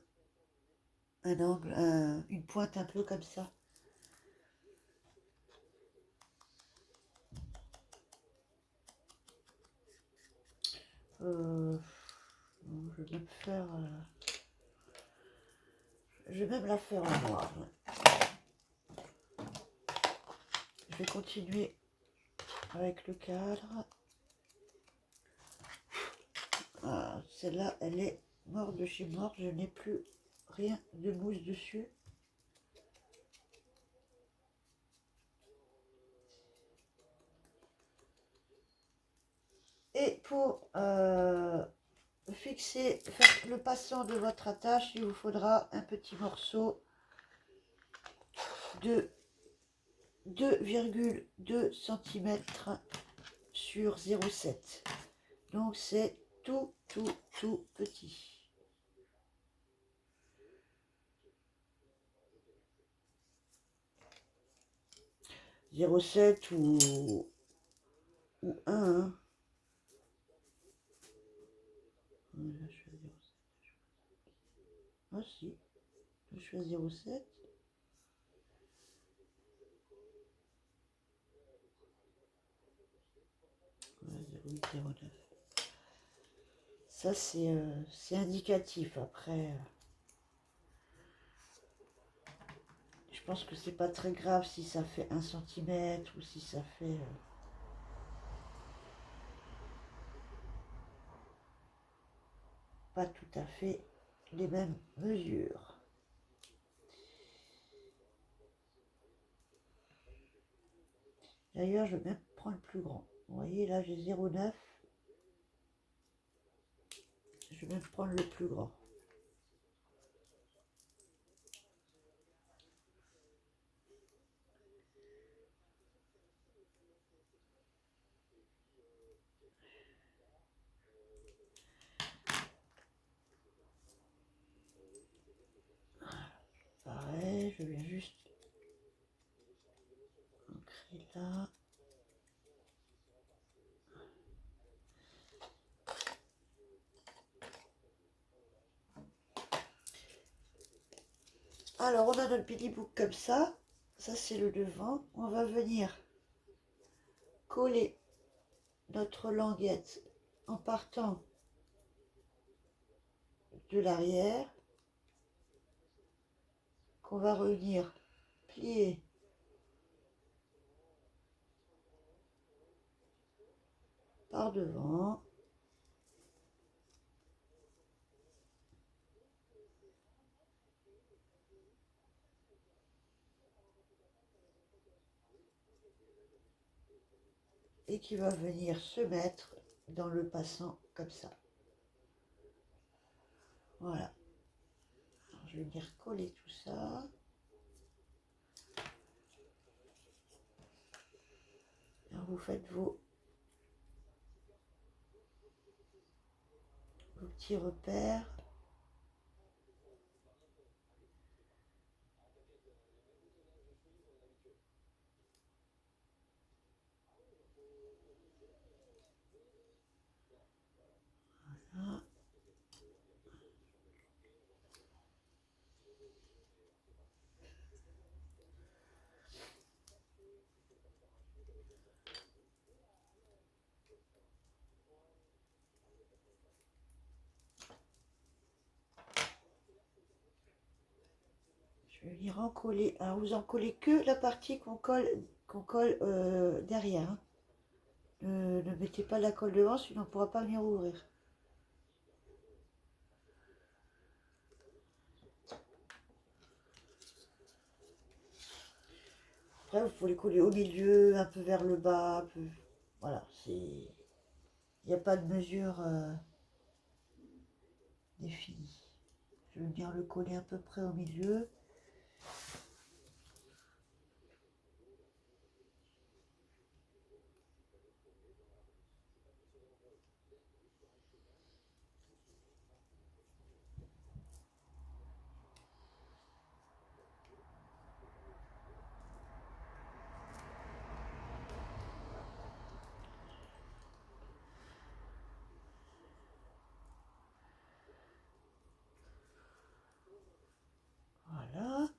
angle, une pointe un peu comme ça. Je vais même faire... je vais même la faire en noir. Je vais continuer avec le cadre. Ah, celle-là, elle est morte de chez mort. Je n'ai plus rien de mousse dessus. Et pour fixer, faire le passant de votre attache, il vous faudra un petit morceau de 2,2 cm sur 0,7. Donc c'est tout petit. 0,7 ou 1. Hein. Là, je suis à 0,7. Ah si, je suis à 0,7. Ouais, 0,8, 0,9. Ça c'est indicatif. Après, je pense que c'est pas très grave si ça fait 1 cm ou si ça fait... pas tout à fait les mêmes mesures. D'ailleurs, je vais même prendre plus grand. Vous voyez, là, j'ai 0,9. Je vais même prendre le plus grand. je viens juste ancrer là. Alors, on a notre billy book comme ça. Ça, c'est le devant. On va venir coller notre languette en partant de l'arrière, qu'on va revenir plier par devant. Et qui va venir se mettre dans le passant comme ça. Voilà. Alors, je vais venir coller tout ça. Alors, vous faites vos petits repères. Voilà. Je vais venir en coller. Alors, vous en collez que la partie qu'on colle derrière. Hein. Ne mettez pas la colle devant, sinon on ne pourra pas venir ouvrir. Après, vous pouvez les coller au milieu, un peu vers le bas. Voilà, c'est... Il n'y a pas de mesure définie. Je vais bien le coller à peu près au milieu. Voilà.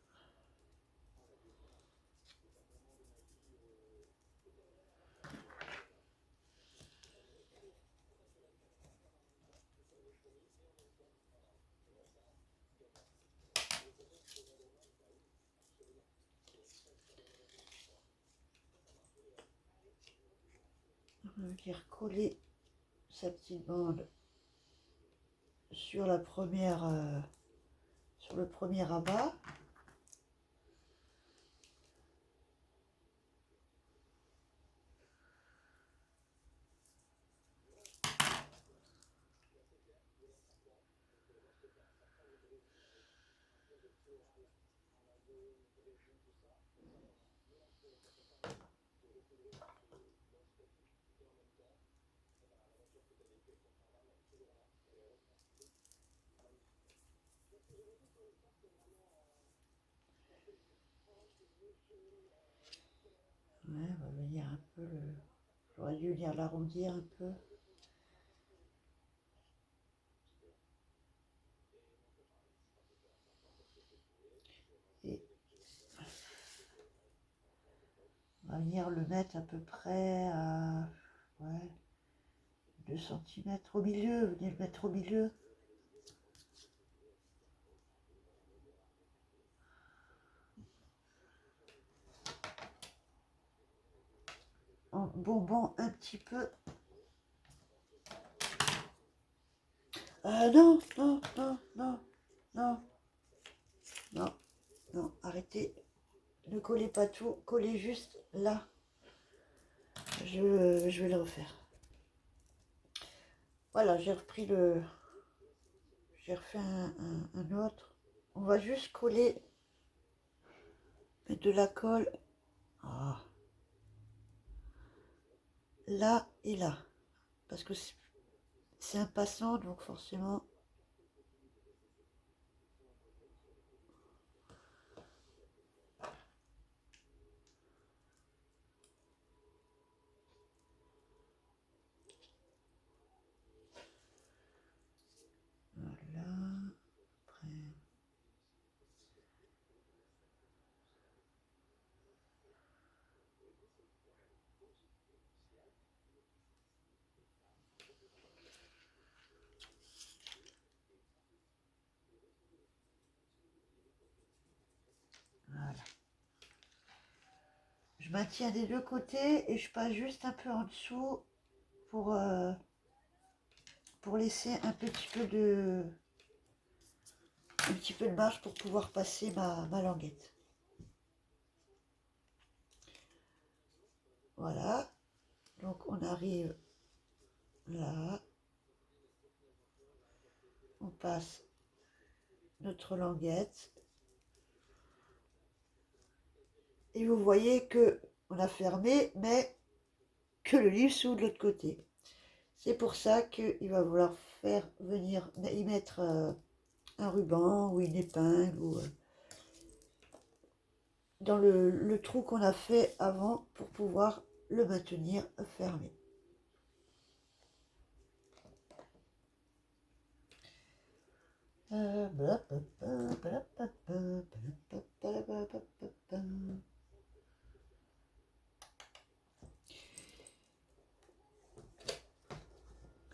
On va venir coller sa petite bande sur la première, sur le premier rabat. Ouais, on va venir un peu le... J'aurais dû venir l'arrondir un peu. Et on va venir le mettre à peu près à... Ouais, 2 cm au milieu. Venez le mettre au milieu. En bombant un petit peu. Non, non, non, non, non, non, non, arrêtez. Ne collez pas tout, collez juste là. Je vais le refaire. Voilà, j'ai repris le... J'ai refait un autre. On va juste coller, mettre de la colle. Ah. Là et là. Parce que c'est un passant, donc forcément... je maintiens des deux côtés et je passe juste un peu en dessous pour, euh, pour laisser un petit peu de marge pour pouvoir passer ma languette. Voilà, donc on arrive là, on passe notre languette et vous voyez que on a fermé, mais que le livre s'ouvre de l'autre côté. C'est pour ça qu'il va vouloir faire venir y mettre un ruban ou une épingle ou dans le trou qu'on a fait avant pour pouvoir le maintenir fermé.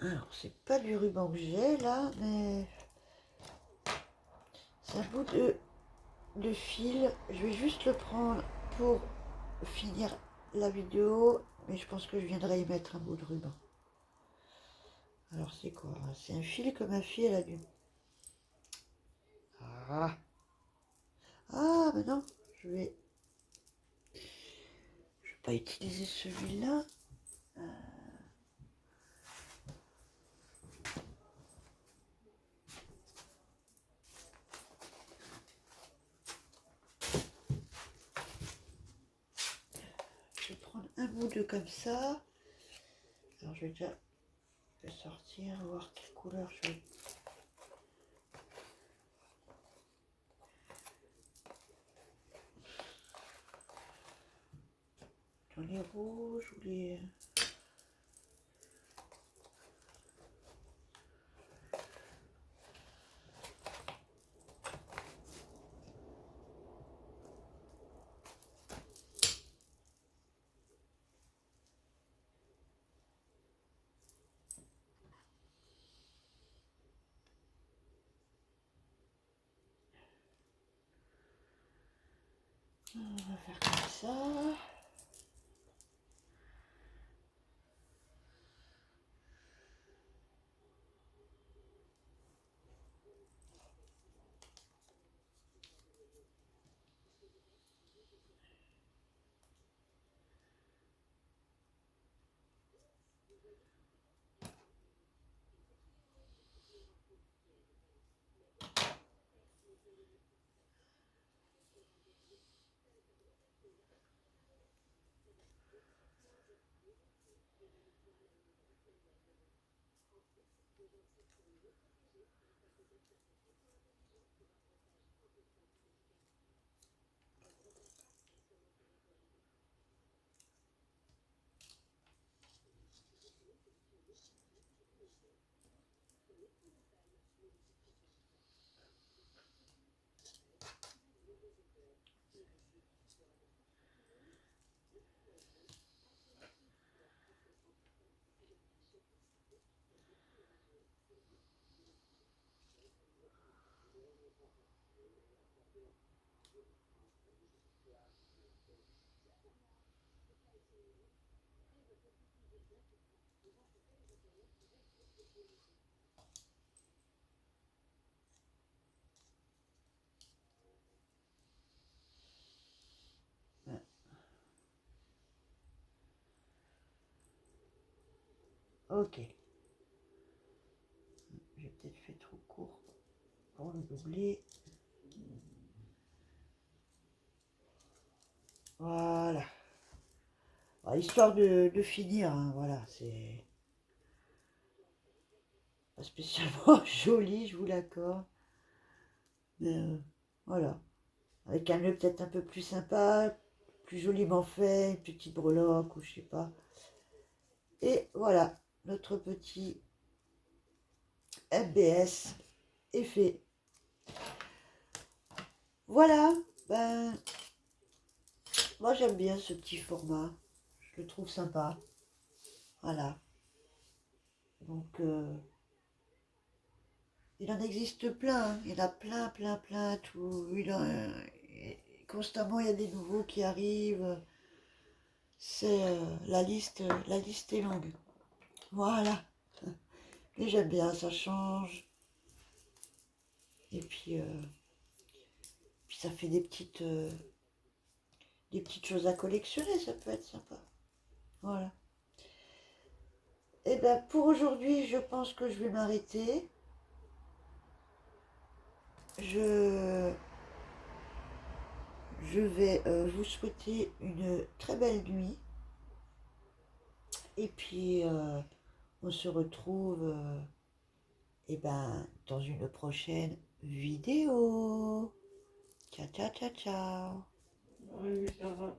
Alors, c'est pas du ruban que j'ai là, mais c'est un bout de fil. Je vais juste le prendre pour finir la vidéo, mais je pense que je viendrai y mettre un bout de ruban. Alors, c'est quoi? C'est un fil comme un fil à du... Ah, ah, mais non, je vais pas utiliser celui-là. Je vais prendre un bout de comme ça. Alors, je vais déjà le sortir, voir quelle couleur je vais. Dans les rouges ou les... On va faire comme ça. Ok. J'ai peut-être fait trop court pour le doubler. Voilà. Alors, histoire de finir, hein, voilà, c'est pas spécialement joli, je vous l'accorde. Mais voilà. Avec un nœud peut-être un peu plus sympa, plus joliment fait, une petite breloque ou je sais pas. Et voilà, notre petit MBS est fait. Voilà, ben, moi j'aime bien ce petit format. Je le trouve sympa. Voilà. Donc, il en existe plein, hein. Il y en a plein, plein, plein. Tout, constamment, il y a des nouveaux qui arrivent. C'est la liste est longue. Voilà. Mais j'aime bien, ça change. Et puis ça fait des petites choses à collectionner, ça peut être sympa. Voilà. Et bien pour aujourd'hui, je pense que je vais m'arrêter. Je, je vais vous souhaiter une très belle nuit. Et puis on se retrouve dans une prochaine vidéo. Ciao, ciao, ciao, ciao. Oui, oui, ça va.